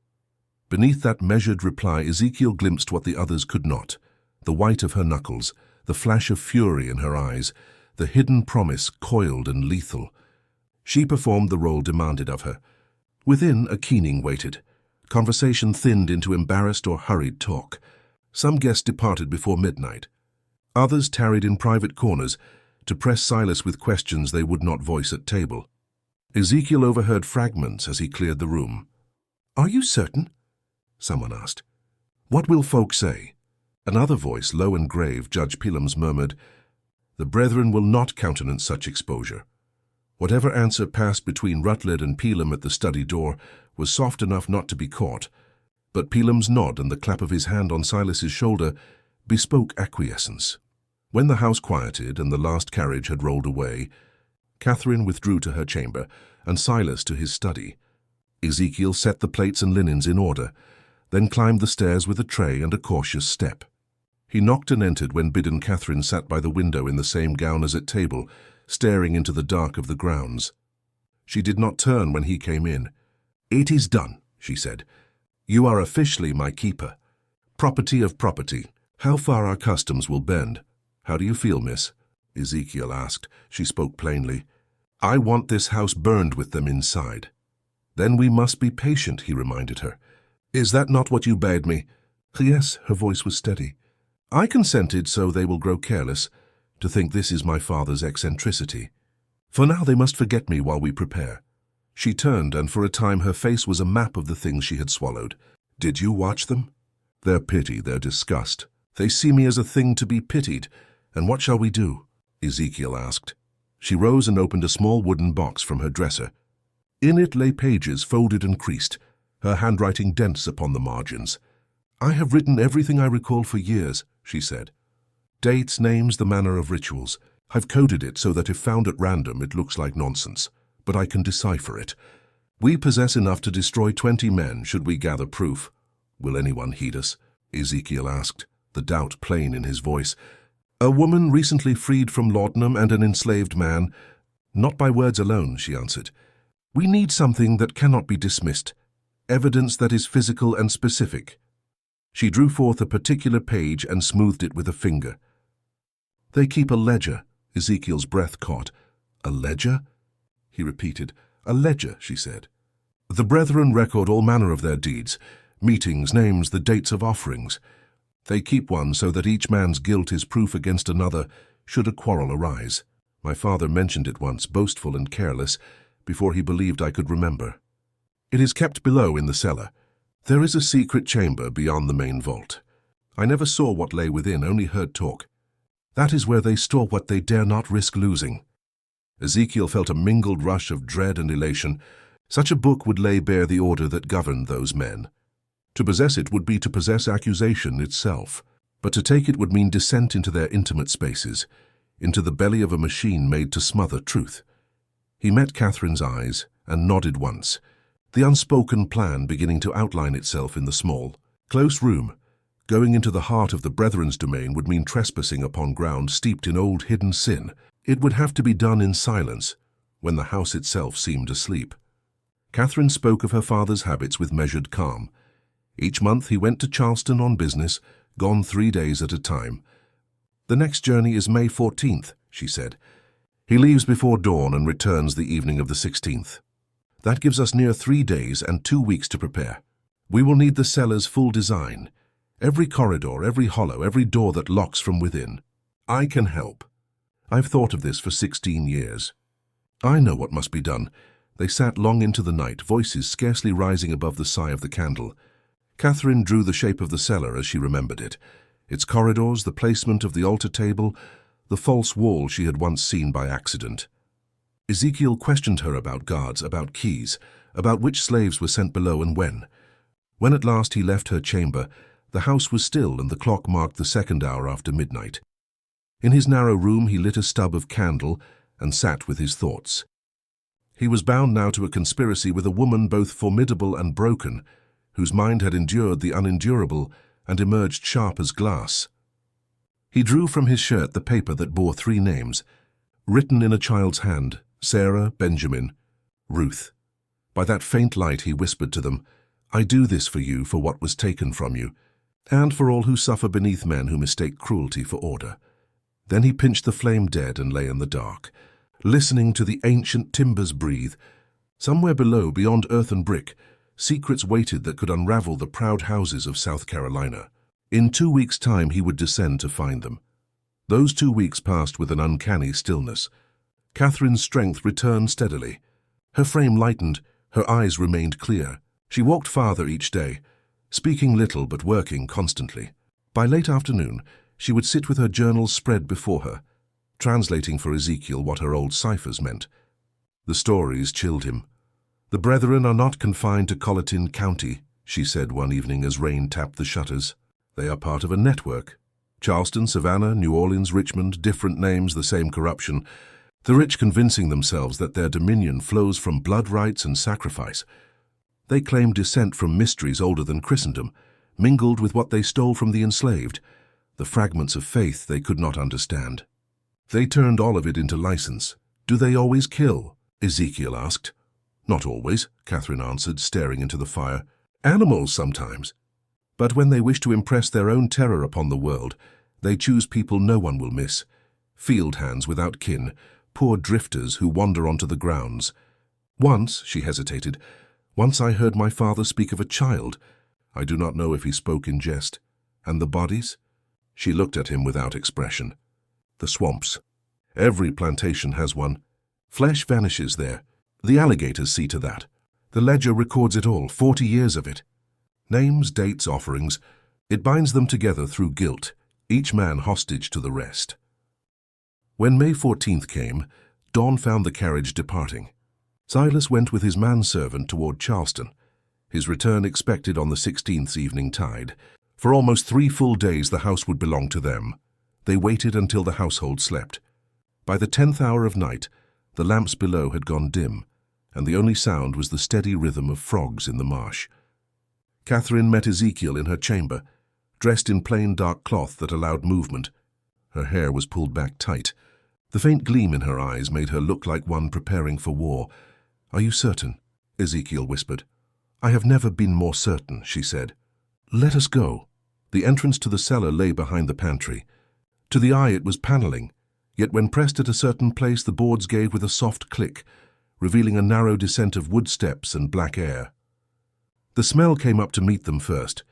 Beneath that measured reply, Ezekiel glimpsed what the others could not: the white of her knuckles, the flash of fury in her eyes, the hidden promise coiled and lethal. She performed the role demanded of her. Within, a keening waited. Conversation thinned into embarrassed or hurried talk. Some guests departed before midnight. Others tarried in private corners to press Silas with questions they would not voice at table. Ezekiel overheard fragments as he cleared the room. "Are you certain?" someone asked. "What will folk say?" Another voice, low and grave, Judge Pelham's, murmured, "The brethren will not countenance such exposure." Whatever answer passed between Rutland and Pelham at the study door was soft enough not to be caught, but Pelham's nod and the clap of his hand on Silas's shoulder bespoke acquiescence. When the house quieted and the last carriage had rolled away, Catherine withdrew to her chamber and Silas to his study. Ezekiel set the plates and linens in order, then climbed the stairs with a tray and a cautious step. He knocked and entered when bidden. Catherine sat by the window in the same gown as at table, staring into the dark of the grounds. She did not turn when he came in. "It is done," she said. "You are officially my keeper. Property of property. How far our customs will bend." "How do you feel, miss?" Ezekiel asked. She spoke plainly. "I want this house burned with them inside." "Then we must be patient," he reminded her. "Is that not what you bade me?" "Yes," her voice was steady. "I consented so they will grow careless, to think this is my father's eccentricity. For now they must forget me while we prepare." She turned, and for a time her face was a map of the things she had swallowed. "Did you watch them?" "Their pity, their disgust. They see me as a thing to be pitied. And what shall we do?" Ezekiel asked. She rose and opened a small wooden box from her dresser. In it lay pages folded and creased, her handwriting dense upon the margins. "I have written everything I recall for years," she said. "Dates, names, the manner of rituals. I've coded it so that if found at random it looks like nonsense, but I can decipher it. We possess enough to destroy 20 men should we gather proof." "Will anyone heed us?" Ezekiel asked, the doubt plain in his voice. "A woman recently freed from laudanum and an enslaved man." "Not by words alone," she answered. "We need something that cannot be dismissed, evidence that is physical and specific." She drew forth a particular page and smoothed it with a finger. "They keep a ledger." Ezekiel's breath caught. "A ledger?" he repeated. "A ledger," she said. "The brethren record all manner of their deeds, meetings, names, the dates of offerings. They keep one so that each man's guilt is proof against another should a quarrel arise. My father mentioned it once, boastful and careless, before he believed I could remember. It is kept below in the cellar. There is a secret chamber beyond the main vault. I never saw what lay within, only heard talk. That is where they store what they dare not risk losing." Ezekiel felt a mingled rush of dread and elation. Such a book would lay bare the order that governed those men. To possess it would be to possess accusation itself, but to take it would mean descent into their intimate spaces, into the belly of a machine made to smother truth. He met Catherine's eyes and nodded once, the unspoken plan beginning to outline itself in the small, close room. Going into the heart of the brethren's domain would mean trespassing upon ground steeped in old hidden sin. It would have to be done in silence, when the house itself seemed asleep. Catherine spoke of her father's habits with measured calm. Each month he went to Charleston on business, gone 3 days at a time. "The next journey is May 14th, she said. "He leaves before dawn and returns the evening of the 16th. That gives us near 3 days and 2 weeks to prepare. We will need the cellar's full design. Every corridor, every hollow, every door that locks from within. I can help. I've thought of this for 16 years. I know what must be done." They sat long into the night, voices scarcely rising above the sigh of the candle. Catherine drew the shape of the cellar as she remembered it. Its corridors, the placement of the altar table, the false wall she had once seen by accident. Ezekiel questioned her about guards, about keys, about which slaves were sent below and when. When at last he left her chamber, the house was still and the clock marked the 2nd hour after midnight. In his narrow room he lit a stub of candle and sat with his thoughts. He was bound now to a conspiracy with a woman both formidable and broken, whose mind had endured the unendurable and emerged sharp as glass. He drew from his shirt the paper that bore 3 names, written in a child's hand: Sarah, Benjamin, Ruth. By that faint light he whispered to them, "I do this for you for what was taken from you, and for all who suffer beneath men who mistake cruelty for order." Then he pinched the flame dead and lay in the dark, listening to the ancient timbers breathe. Somewhere below, beyond earth and brick, secrets waited that could unravel the proud houses of South Carolina. In 2 weeks' time he would descend to find them. Those 2 weeks passed with an uncanny stillness. Catherine's strength returned steadily. Her frame lightened, her eyes remained clear. She walked farther each day, speaking little but working constantly. By late afternoon, she would sit with her journals spread before her, translating for Ezekiel what her old ciphers meant. The stories chilled him. "The brethren are not confined to Colleton County," she said one evening as rain tapped the shutters. "They are part of a network. Charleston, Savannah, New Orleans, Richmond, different names, the same corruption. The rich convincing themselves that their dominion flows from blood rites and sacrifice. They claim descent from mysteries older than Christendom, mingled with what they stole from the enslaved, the fragments of faith they could not understand. They turned all of it into license. Do they always kill?" Ezekiel asked. "Not always," Catherine answered, staring into the fire. "Animals sometimes. But when they wish to impress their own terror upon the world, they choose people no one will miss. Field hands without kin, poor drifters who wander onto the grounds. Once," she hesitated, "once I heard my father speak of a child. I do not know if he spoke in jest. And the bodies?" She looked at him without expression. "The swamps. Every plantation has one. Flesh vanishes there. The alligators see to that. The ledger records it all, 40 years of it. Names, dates, offerings. It binds them together through guilt, each man hostage to the rest." When May 14th came, dawn found the carriage departing. Silas went with his manservant toward Charleston, his return expected on the 16th's evening tide. For almost 3 full days the house would belong to them. They waited until the household slept. By the 10th hour of night, the lamps below had gone dim, and the only sound was the steady rhythm of frogs in the marsh. Catherine met Ezekiel in her chamber, dressed in plain dark cloth that allowed movement. Her hair was pulled back tight. The faint gleam in her eyes made her look like one preparing for war. "Are you certain?" Ezekiel whispered. "I have never been more certain," she said. "Let us go." The entrance to the cellar lay behind the pantry. To the eye it was paneling, yet when pressed at a certain place the boards gave with a soft click, revealing a narrow descent of wood steps and black air. The smell came up to meet them first.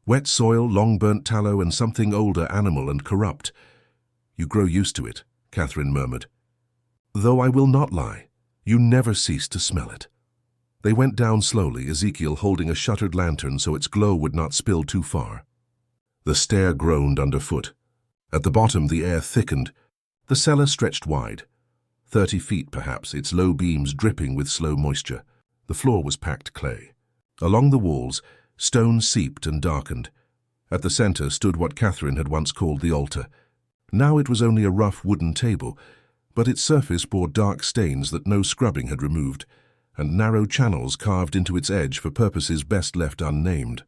Wet soil, long-burnt tallow, and something older, animal and corrupt. "You grow used to it," Catherine murmured. "Though I will not lie, you never cease to smell it." They went down slowly, Ezekiel holding a shuttered lantern so its glow would not spill too far. The stair groaned underfoot. At the bottom the air thickened. The cellar stretched wide. 30 feet perhaps, its low beams dripping with slow moisture. The floor was packed clay. Along the walls, stone seeped and darkened. At the center stood what Catherine had once called the altar. Now it was only a rough wooden table, but its surface bore dark stains that no scrubbing had removed, and narrow channels carved into its edge for purposes best left unnamed.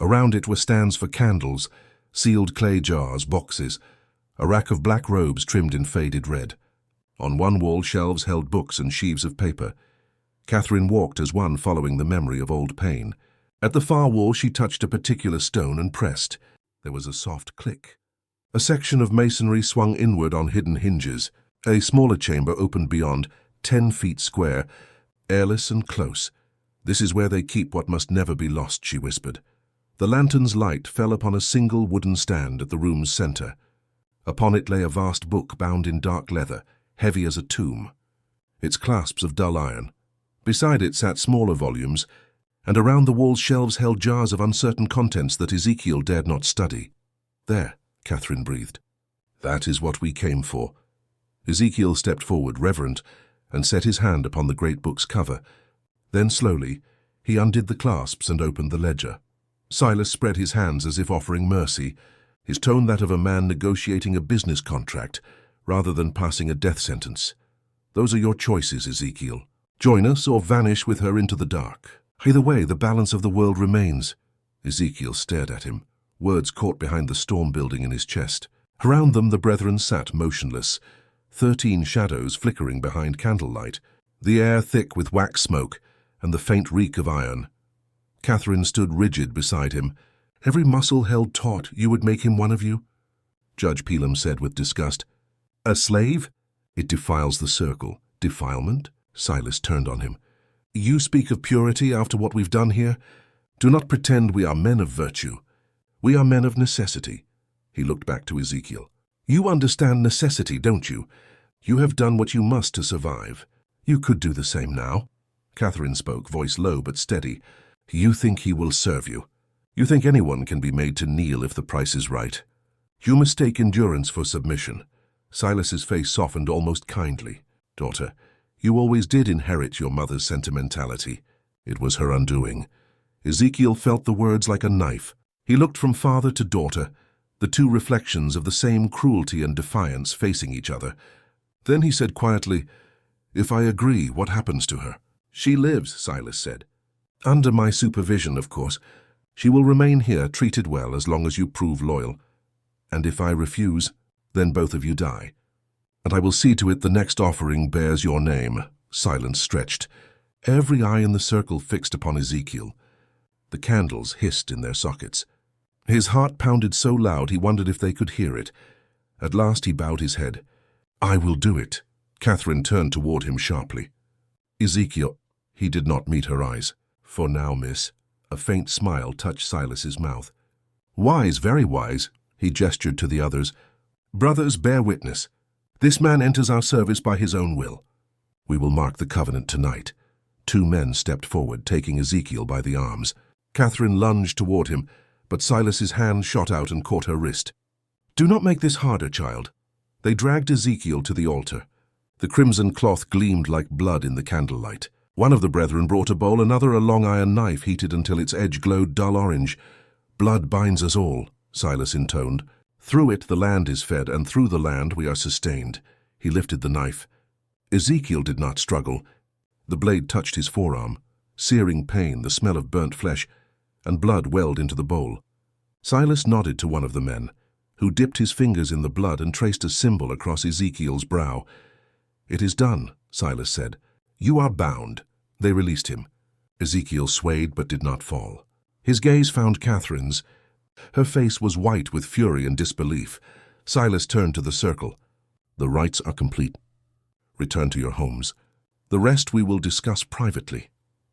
Around it were stands for candles, sealed clay jars, boxes, a rack of black robes trimmed in faded red. On one wall shelves held books and sheaves of paper. Catherine walked as one following the memory of old pain. At the far wall she touched a particular stone and pressed. There was a soft click. A section of masonry swung inward on hidden hinges. A smaller chamber opened beyond, 10 feet square, airless and close. "This is where they keep what must never be lost," she whispered. The lantern's light fell upon a single wooden stand at the room's center. Upon it lay a vast book bound in dark leather, heavy as a tomb, its clasps of dull iron. Beside it sat smaller volumes, and around the wall shelves held jars of uncertain contents that Ezekiel dared not study. "There," Catherine breathed. "That is what we came for." Ezekiel stepped forward, reverent, and set his hand upon the great book's cover. Then slowly, he undid the clasps and opened the ledger. Silas spread his hands as if offering mercy, his tone that of a man negotiating a business contract rather than passing a death sentence. "Those are your choices, Ezekiel. Join us or vanish with her into the dark. Either way, the balance of the world remains." Ezekiel stared at him, words caught behind the storm building in his chest. Around them the brethren sat motionless, 13 shadows flickering behind candlelight, the air thick with wax smoke and the faint reek of iron. Catherine stood rigid beside him. "Every muscle held taut you would make him one of you?" Judge Pelam said with disgust. "A slave? It defiles the circle." "Defilement?" Silas turned on him. "You speak of purity after what we've done here? Do not pretend we are men of virtue. We are men of necessity." He looked back to Ezekiel. "You understand necessity, don't you? You have done what you must to survive. You could do the same now." Catherine spoke, voice low but steady. "You think he will serve you. You think anyone can be made to kneel if the price is right. You mistake endurance for submission." Silas's face softened almost kindly. "Daughter, you always did inherit your mother's sentimentality. It was her undoing." Ezekiel felt the words like a knife. He looked from father to daughter, the two reflections of the same cruelty and defiance facing each other. Then he said quietly, "If I agree, what happens to her?" "She lives," Silas said. "Under my supervision, of course. She will remain here, treated well, as long as you prove loyal. And if I refuse, then both of you die. And I will see to it the next offering bears your name." Silence stretched, every eye in the circle fixed upon Ezekiel. The candles hissed in their sockets. His heart pounded so loud he wondered if they could hear it. At last he bowed his head. "I will do it." Catherine turned toward him sharply. "Ezekiel." He did not meet her eyes. "For now, miss." A faint smile touched Silas's mouth. "Wise, very wise." He gestured to the others. "Brothers, bear witness. This man enters our service by his own will. We will mark the covenant tonight." 2 men stepped forward, taking Ezekiel by the arms. Catherine lunged toward him, but Silas's hand shot out and caught her wrist. "Do not make this harder, child." They dragged Ezekiel to the altar. The crimson cloth gleamed like blood in the candlelight. One of the brethren brought a bowl, another a long iron knife heated until its edge glowed dull orange. Blood binds us all, Silas intoned. Through it the land is fed, and through the land we are sustained. He lifted the knife. Ezekiel did not struggle. The blade touched his forearm. Searing pain, the smell of burnt flesh, and blood welled into the bowl. Silas nodded to one of the men, who dipped his fingers in the blood and traced a symbol across Ezekiel's brow. "It is done," Silas said. "You are bound." They released him. Ezekiel swayed but did not fall. His gaze found Catherine's. Her face was white with fury and disbelief. Silas turned to the circle. "The rites are complete. Return to your homes. The rest we will discuss privately."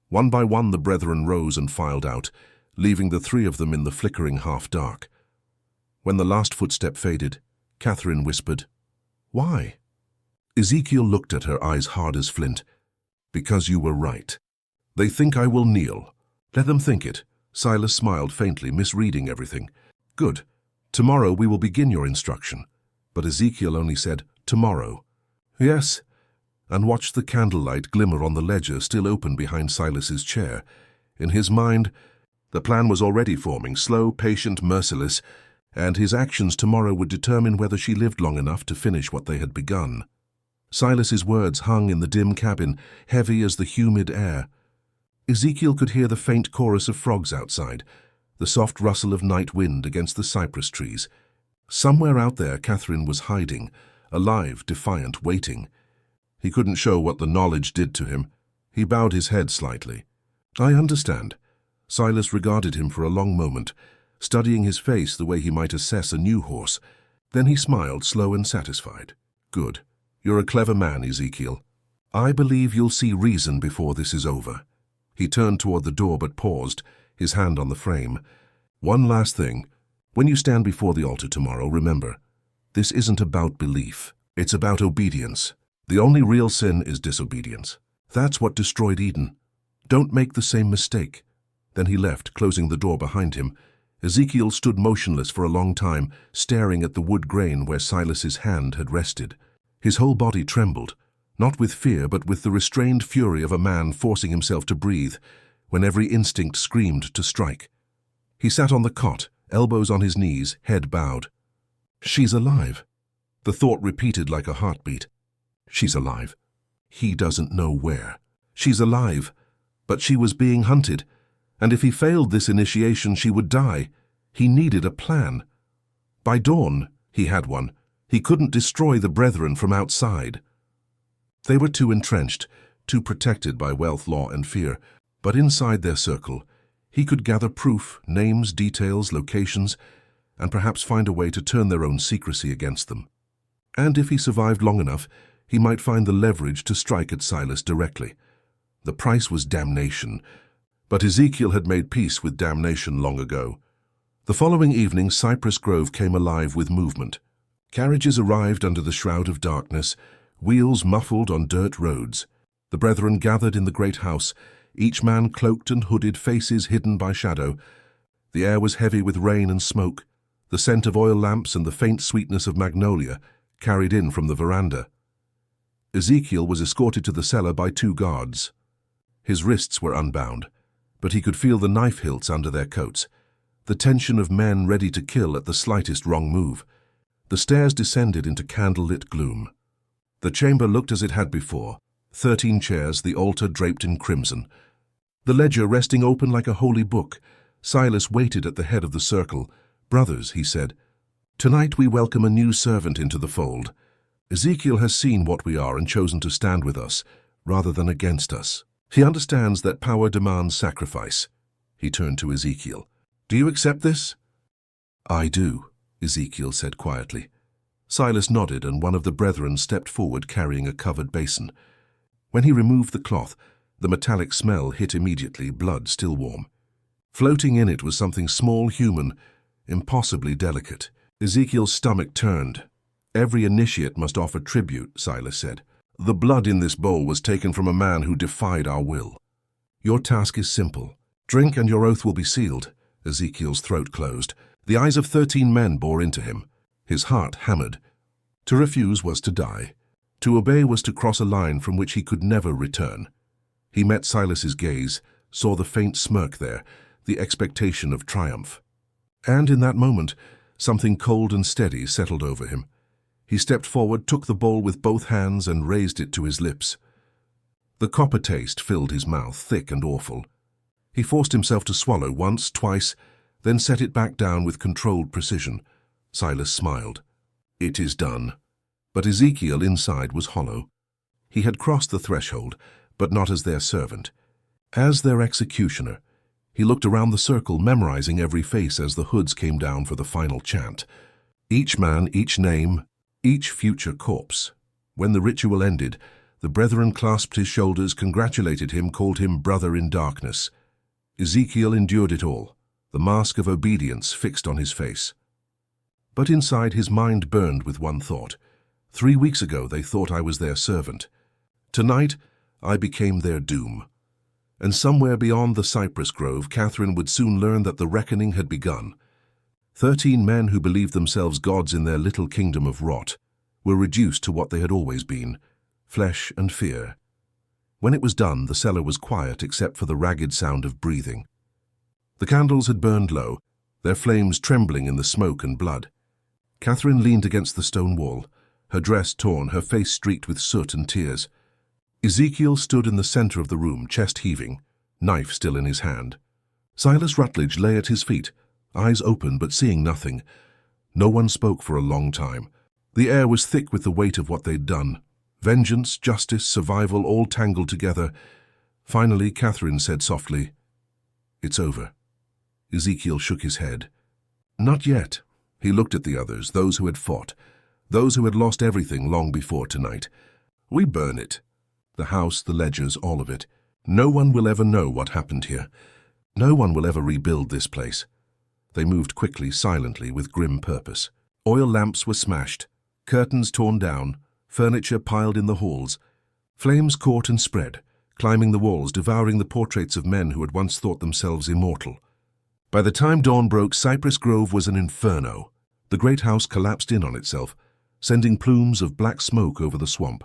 One by one the brethren rose and filed out, leaving the three of them in the flickering half-dark. When the last footstep faded, Catherine whispered, "Why?" Ezekiel looked at her, eyes hard as flint. "Because you were right. They think I will kneel. Let them think it." Silas smiled faintly, misreading everything. "Good. Tomorrow we will begin your instruction." But Ezekiel only said, "Tomorrow." "Yes," and watched the candlelight glimmer on the ledger still open behind Silas's chair. In his mind, the plan was already forming, slow, patient, merciless, and his actions tomorrow would determine whether she lived long enough to finish what they had begun. Silas's words hung in the dim cabin, heavy as the humid air. Ezekiel could hear the faint chorus of frogs outside, the soft rustle of night wind against the cypress trees. Somewhere out there Catherine was hiding, alive, defiant, waiting. He couldn't show what the knowledge did to him. He bowed his head slightly. "I understand." Silas regarded him for a long moment, studying his face the way he might assess a new horse. Then he smiled, slow and satisfied. "Good. You're a clever man, Ezekiel. I believe you'll see reason before this is over." He turned toward the door but paused, his hand on the frame. "One last thing. When you stand before the altar tomorrow, remember, this isn't about belief. It's about obedience. The only real sin is disobedience. That's what destroyed Eden. Don't make the same mistake." Then he left, closing the door behind him. Ezekiel stood motionless for a long time, staring at the wood grain where Silas's hand had rested. His whole body trembled, not with fear but with the restrained fury of a man forcing himself to breathe, when every instinct screamed to strike. He sat on the cot, elbows on his knees, head bowed. "She's alive." The thought repeated like a heartbeat. She's alive. He doesn't know where. She's alive, but she was being hunted, and if he failed this initiation, she would die. He needed a plan. By dawn, he had one. He couldn't destroy the brethren from outside. They were too entrenched, too protected by wealth, law, and fear, but inside their circle, he could gather proof, names, details, locations, and perhaps find a way to turn their own secrecy against them. And if he survived long enough, he might find the leverage to strike at Silas directly. The price was damnation, but Ezekiel had made peace with damnation long ago. The following evening, Cypress Grove came alive with movement. Carriages arrived under the shroud of darkness, wheels muffled on dirt roads. The brethren gathered in the great house, each man cloaked and hooded, faces hidden by shadow. The air was heavy with rain and smoke, the scent of oil lamps and the faint sweetness of magnolia carried in from the veranda. Ezekiel was escorted to the cellar by 2 guards. His wrists were unbound, but he could feel the knife hilts under their coats, the tension of men ready to kill at the slightest wrong move. The stairs descended into candle-lit gloom. The chamber looked as it had before, 13 chairs, the altar draped in crimson. The ledger resting open like a holy book. Silas waited at the head of the circle. "Brothers," he said, "tonight we welcome a new servant into the fold. Ezekiel has seen what we are and chosen to stand with us, rather than against us. He understands that power demands sacrifice." He turned to Ezekiel. "Do you accept this?" "I do," Ezekiel said quietly. Silas nodded, and one of the brethren stepped forward carrying a covered basin. When he removed the cloth, the metallic smell hit immediately, blood still warm. Floating in it was something small, human, impossibly delicate. Ezekiel's stomach turned. "Every initiate must offer tribute," Silas said. "The blood in this bowl was taken from a man who defied our will. Your task is simple. Drink and your oath will be sealed." Ezekiel's throat closed. The eyes of 13 men bore into him. His heart hammered. To refuse was to die. To obey was to cross a line from which he could never return. He met Silas's gaze, saw the faint smirk there, the expectation of triumph. And in that moment, something cold and steady settled over him. He stepped forward, took the bowl with both hands, and raised it to his lips. The copper taste filled his mouth, thick and awful. He forced himself to swallow once, twice, then set it back down with controlled precision. Silas smiled. It is done. But Ezekiel inside was hollow. He had crossed the threshold, but not as their servant. As their executioner, he looked around the circle, memorizing every face as the hoods came down for the final chant. Each man, each name, each future corpse. When the ritual ended, the brethren clasped his shoulders, congratulated him, called him brother in darkness. Ezekiel endured it all, the mask of obedience fixed on his face. But inside his mind burned with one thought. 3 weeks ago they thought I was their servant. Tonight I became their doom. And somewhere beyond the cypress grove, Catherine would soon learn that the reckoning had begun. 13 men who believed themselves gods in their little kingdom of rot were reduced to what they had always been, flesh and fear. When it was done, the cellar was quiet except for the ragged sound of breathing. The candles had burned low, their flames trembling in the smoke and blood. Catherine leaned against the stone wall, her dress torn, her face streaked with soot and tears. Ezekiel stood in the center of the room, chest heaving, knife still in his hand. Silas Rutledge lay at his feet, eyes open but seeing nothing. No one spoke for a long time. The air was thick with the weight of what they'd done. Vengeance, justice, survival, all tangled together. Finally, Catherine said softly, "It's over." Ezekiel shook his head. Not yet. He looked at the others, those who had fought, those who had lost everything long before tonight. "We burn it. The house, the ledgers, all of it. No one will ever know what happened here. No one will ever rebuild this place." They moved quickly, silently, with grim purpose. Oil lamps were smashed, curtains torn down, furniture piled in the halls. Flames caught and spread, climbing the walls, devouring the portraits of men who had once thought themselves immortal. By the time dawn broke, Cypress Grove was an inferno. The great house collapsed in on itself, sending plumes of black smoke over the swamp.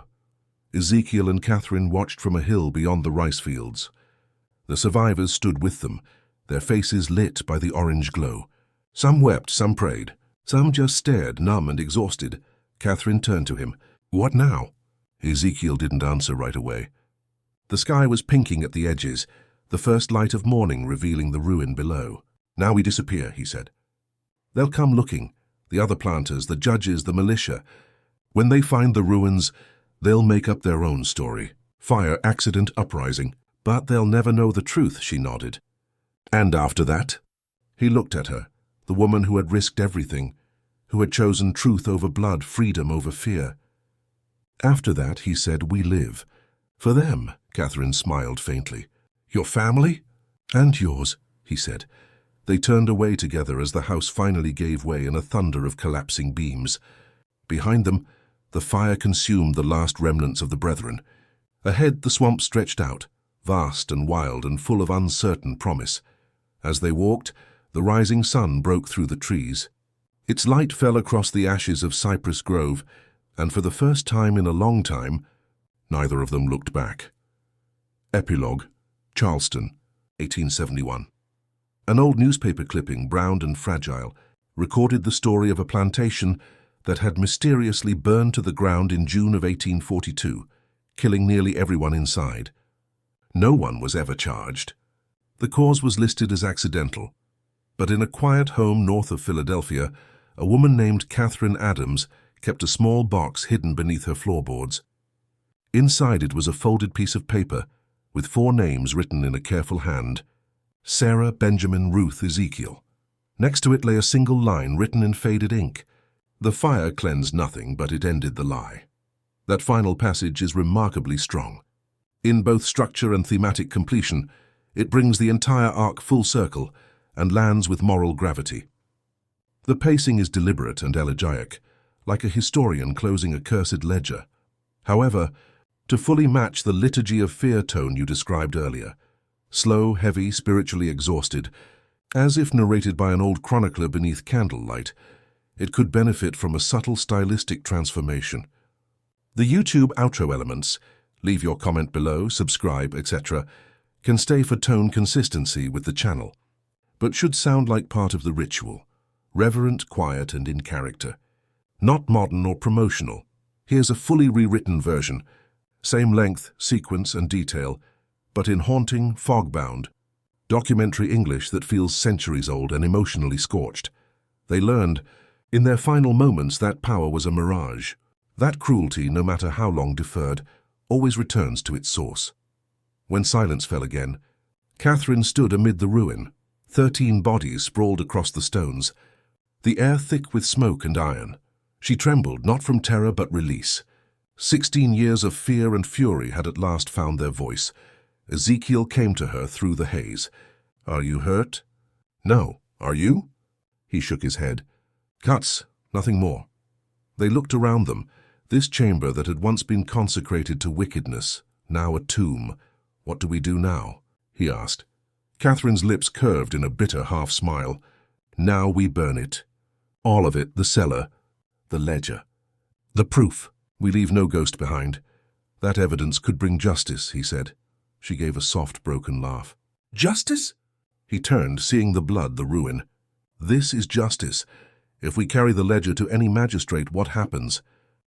Ezekiel and Catherine watched from a hill beyond the rice fields. The survivors stood with them, their faces lit by the orange glow. Some wept, some prayed, some just stared, numb and exhausted. Catherine turned to him. "What now?" Ezekiel didn't answer right away. The sky was pinking at the edges, the first light of morning revealing the ruin below. "Now we disappear," he said. "They'll come looking, the other planters, the judges, the militia. When they find the ruins, they'll make up their own story. Fire, accident, uprising. But they'll never know the truth," she nodded. "And after that?" He looked at her, the woman who had risked everything, who had chosen truth over blood, freedom over fear. "After that," he said, "we live. For them," Catherine smiled faintly. "Your family?" "And yours," he said. They turned away together as the house finally gave way in a thunder of collapsing beams. Behind them, the fire consumed the last remnants of the brethren. Ahead, the swamp stretched out, vast and wild and full of uncertain promise. As they walked, the rising sun broke through the trees. Its light fell across the ashes of Cypress Grove, and for the first time in a long time, neither of them looked back. Epilogue, Charleston, 1871. An old newspaper clipping, brown and fragile, recorded the story of a plantation that had mysteriously burned to the ground in June of 1842, killing nearly everyone inside. No one was ever charged. The cause was listed as accidental, but in a quiet home north of Philadelphia, a woman named Catherine Adams kept a small box hidden beneath her floorboards. Inside it was a folded piece of paper with 4 names written in a careful hand: Sarah Benjamin Ruth Ezekiel. Next to it lay a single line written in faded ink. The fire cleansed nothing, but it ended the lie. That final passage is remarkably strong. In both structure and thematic completion, it brings the entire arc full circle and lands with moral gravity. The pacing is deliberate and elegiac, like a historian closing a cursed ledger. However, to fully match the liturgy of fear tone you described earlier, slow, heavy, spiritually exhausted, as if narrated by an old chronicler beneath candlelight, it could benefit from a subtle stylistic transformation. The YouTube outro elements, leave your comment below, subscribe, etc., can stay for tone consistency with the channel, but should sound like part of the ritual. reverent, quiet, and in character. Not modern or promotional. Here's a fully rewritten version. Same length, sequence, and detail, but in haunting, fog-bound, documentary English that feels centuries old and emotionally scorched. They learned, in their final moments, that power was a mirage. That cruelty, no matter how long deferred, always returns to its source. When silence fell again, Catherine stood amid the ruin. 13 bodies sprawled across the stones, the air thick with smoke and iron. She trembled, not from terror but release. 16 years of fear and fury had at last found their voice. Ezekiel came to her through the haze. "Are you hurt?" "No. Are you?" He shook his head. "Cuts, nothing more." They looked around them. This chamber that had once been consecrated to wickedness, now a tomb. "What do we do now?" he asked. Catherine's lips curved in a bitter half-smile. "Now we burn it. All of it, the cellar, the ledger. The proof. We leave no ghost behind. That evidence could bring justice," he said. She gave a soft, broken laugh. "Justice?" He turned, seeing the blood, the ruin. "This is justice. If we carry the ledger to any magistrate, what happens?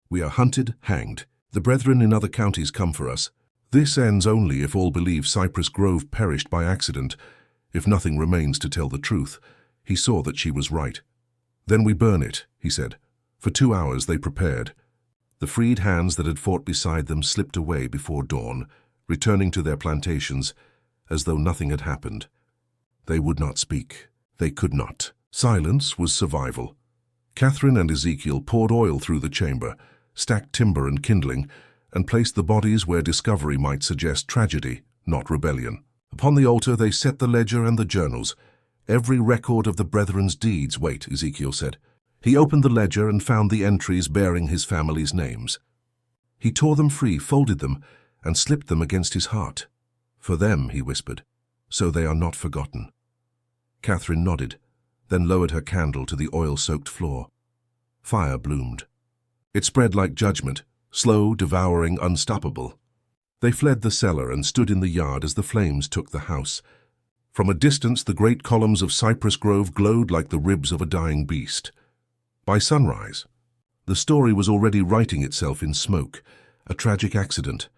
We are hunted, hanged. The brethren in other counties come for us. This ends only if all believe Cypress Grove perished by accident, if nothing remains to tell the truth." He saw that she was right. "Then we burn it," he said. For 2 hours they prepared. The freed hands that had fought beside them slipped away before dawn, returning to their plantations as though nothing had happened. They would not speak. They could not. Silence was survival. Catherine and Ezekiel poured oil through the chamber, stacked timber and kindling, and placed the bodies where discovery might suggest tragedy, not rebellion. Upon the altar they set the ledger and the journals. "Every record of the brethren's deeds." "Wait," Ezekiel said. He opened the ledger and found the entries bearing his family's names. He tore them free, folded them, and slipped them against his heart. "For them," he whispered, "so they are not forgotten." Catherine nodded, then lowered her candle to the oil-soaked floor. Fire bloomed. It spread like judgment, slow, devouring, unstoppable. They fled the cellar and stood in the yard as the flames took the house. From a distance, the great columns of Cypress Grove glowed like the ribs of a dying beast. By sunrise, the story was already writing itself in smoke. A tragic accident,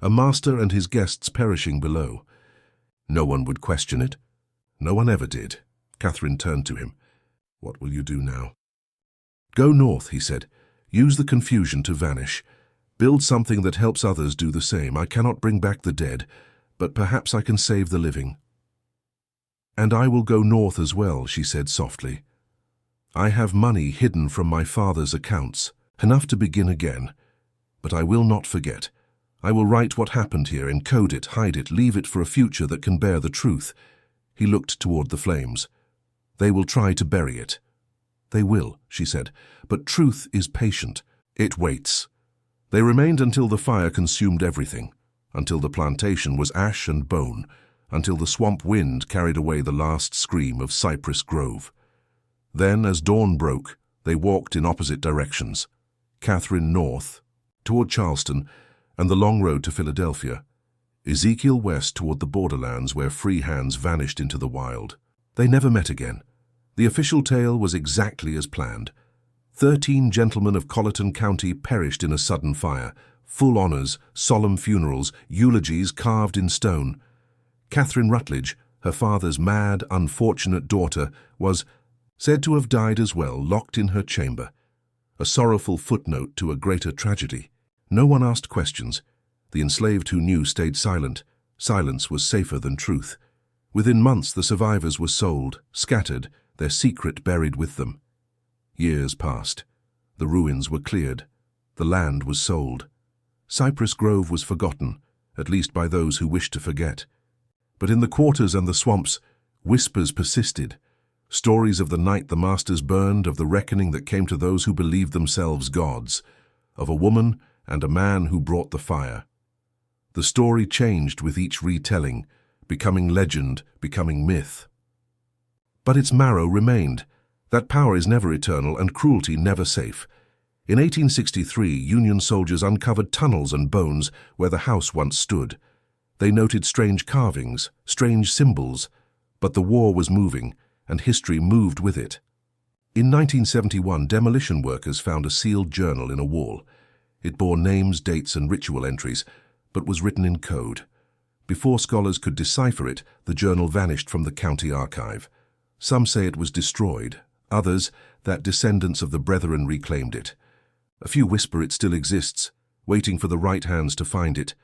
a master and his guests perishing below. No one would question it. No one ever did. Catherine turned to him. "What will you do now?" "Go north," he said. "Use the confusion to vanish. Build something that helps others do the same. I cannot bring back the dead, but perhaps I can save the living." "And I will go north as well," she said softly. "I have money hidden from my father's accounts, enough to begin again. But I will not forget. I will write what happened here, encode it, hide it, leave it for a future that can bear the truth." He looked toward the flames. "They will try to bury it." "They will," she said, "but truth is patient. It waits." They remained until the fire consumed everything, until the plantation was ash and bone, until the swamp wind carried away the last scream of Cypress Grove. Then, as dawn broke, they walked in opposite directions. Catherine north, toward Charleston, and the long road to Philadelphia. Ezekiel west toward the borderlands where free hands vanished into the wild. They never met again. The official tale was exactly as planned. 13 gentlemen of Colleton County perished in a sudden fire. Full honors, solemn funerals, eulogies carved in stone. Catherine Rutledge, her father's mad, unfortunate daughter, was said to have died as well, locked in her chamber. A sorrowful footnote to a greater tragedy. No one asked questions. The enslaved who knew stayed silent. Silence was safer than truth. Within months the survivors were sold, scattered, their secret buried with them. Years passed. The ruins were cleared. The land was sold. Cypress Grove was forgotten, at least by those who wished to forget. But in the quarters and the swamps, whispers persisted. Stories of the night the masters burned, of the reckoning that came to those who believed themselves gods, of a woman and a man who brought the fire. The story changed with each retelling, becoming legend, becoming myth. But its marrow remained. That power is never eternal and cruelty never safe. In 1863, Union soldiers uncovered tunnels and bones where the house once stood. They noted strange carvings, strange symbols, but the war was moving, and history moved with it. In 1971, demolition workers found a sealed journal in a wall. It bore names, dates, and ritual entries, but was written in code. Before scholars could decipher it, the journal vanished from the county archive. Some say it was destroyed, others that descendants of the Brethren reclaimed it. A few whisper it still exists, waiting for the right hands to find it.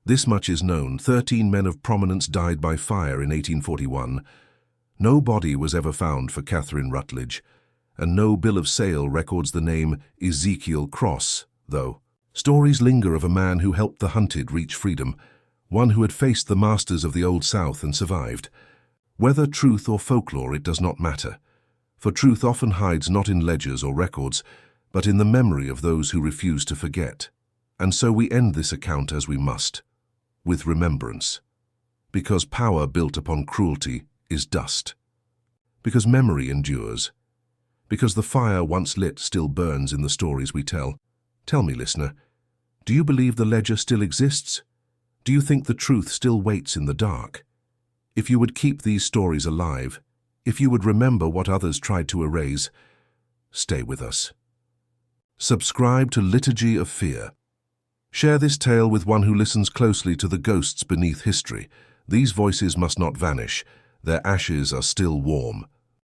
This much is known: 13 men of prominence died by fire in 1841. No body was ever found for Catherine Rutledge, and no bill of sale records the name Ezekiel Cross, though. Stories linger of a man who helped the hunted reach freedom, one who had faced the masters of the Old South and survived. Whether truth or folklore, it does not matter, for truth often hides not in ledgers or records, but in the memory of those who refuse to forget. And so we end this account as we must, with remembrance. Because power built upon cruelty is dust. Because memory endures. Because the fire once lit still burns in the stories we tell. Tell me, listener, do you believe the ledger still exists? Do you think the truth still waits in the dark? If you would keep these stories alive, if you would remember what others tried to erase, stay with us. Subscribe to Liturgy of Fear. Share this tale with one who listens closely to the ghosts beneath history. These voices must not vanish. Their ashes are still warm.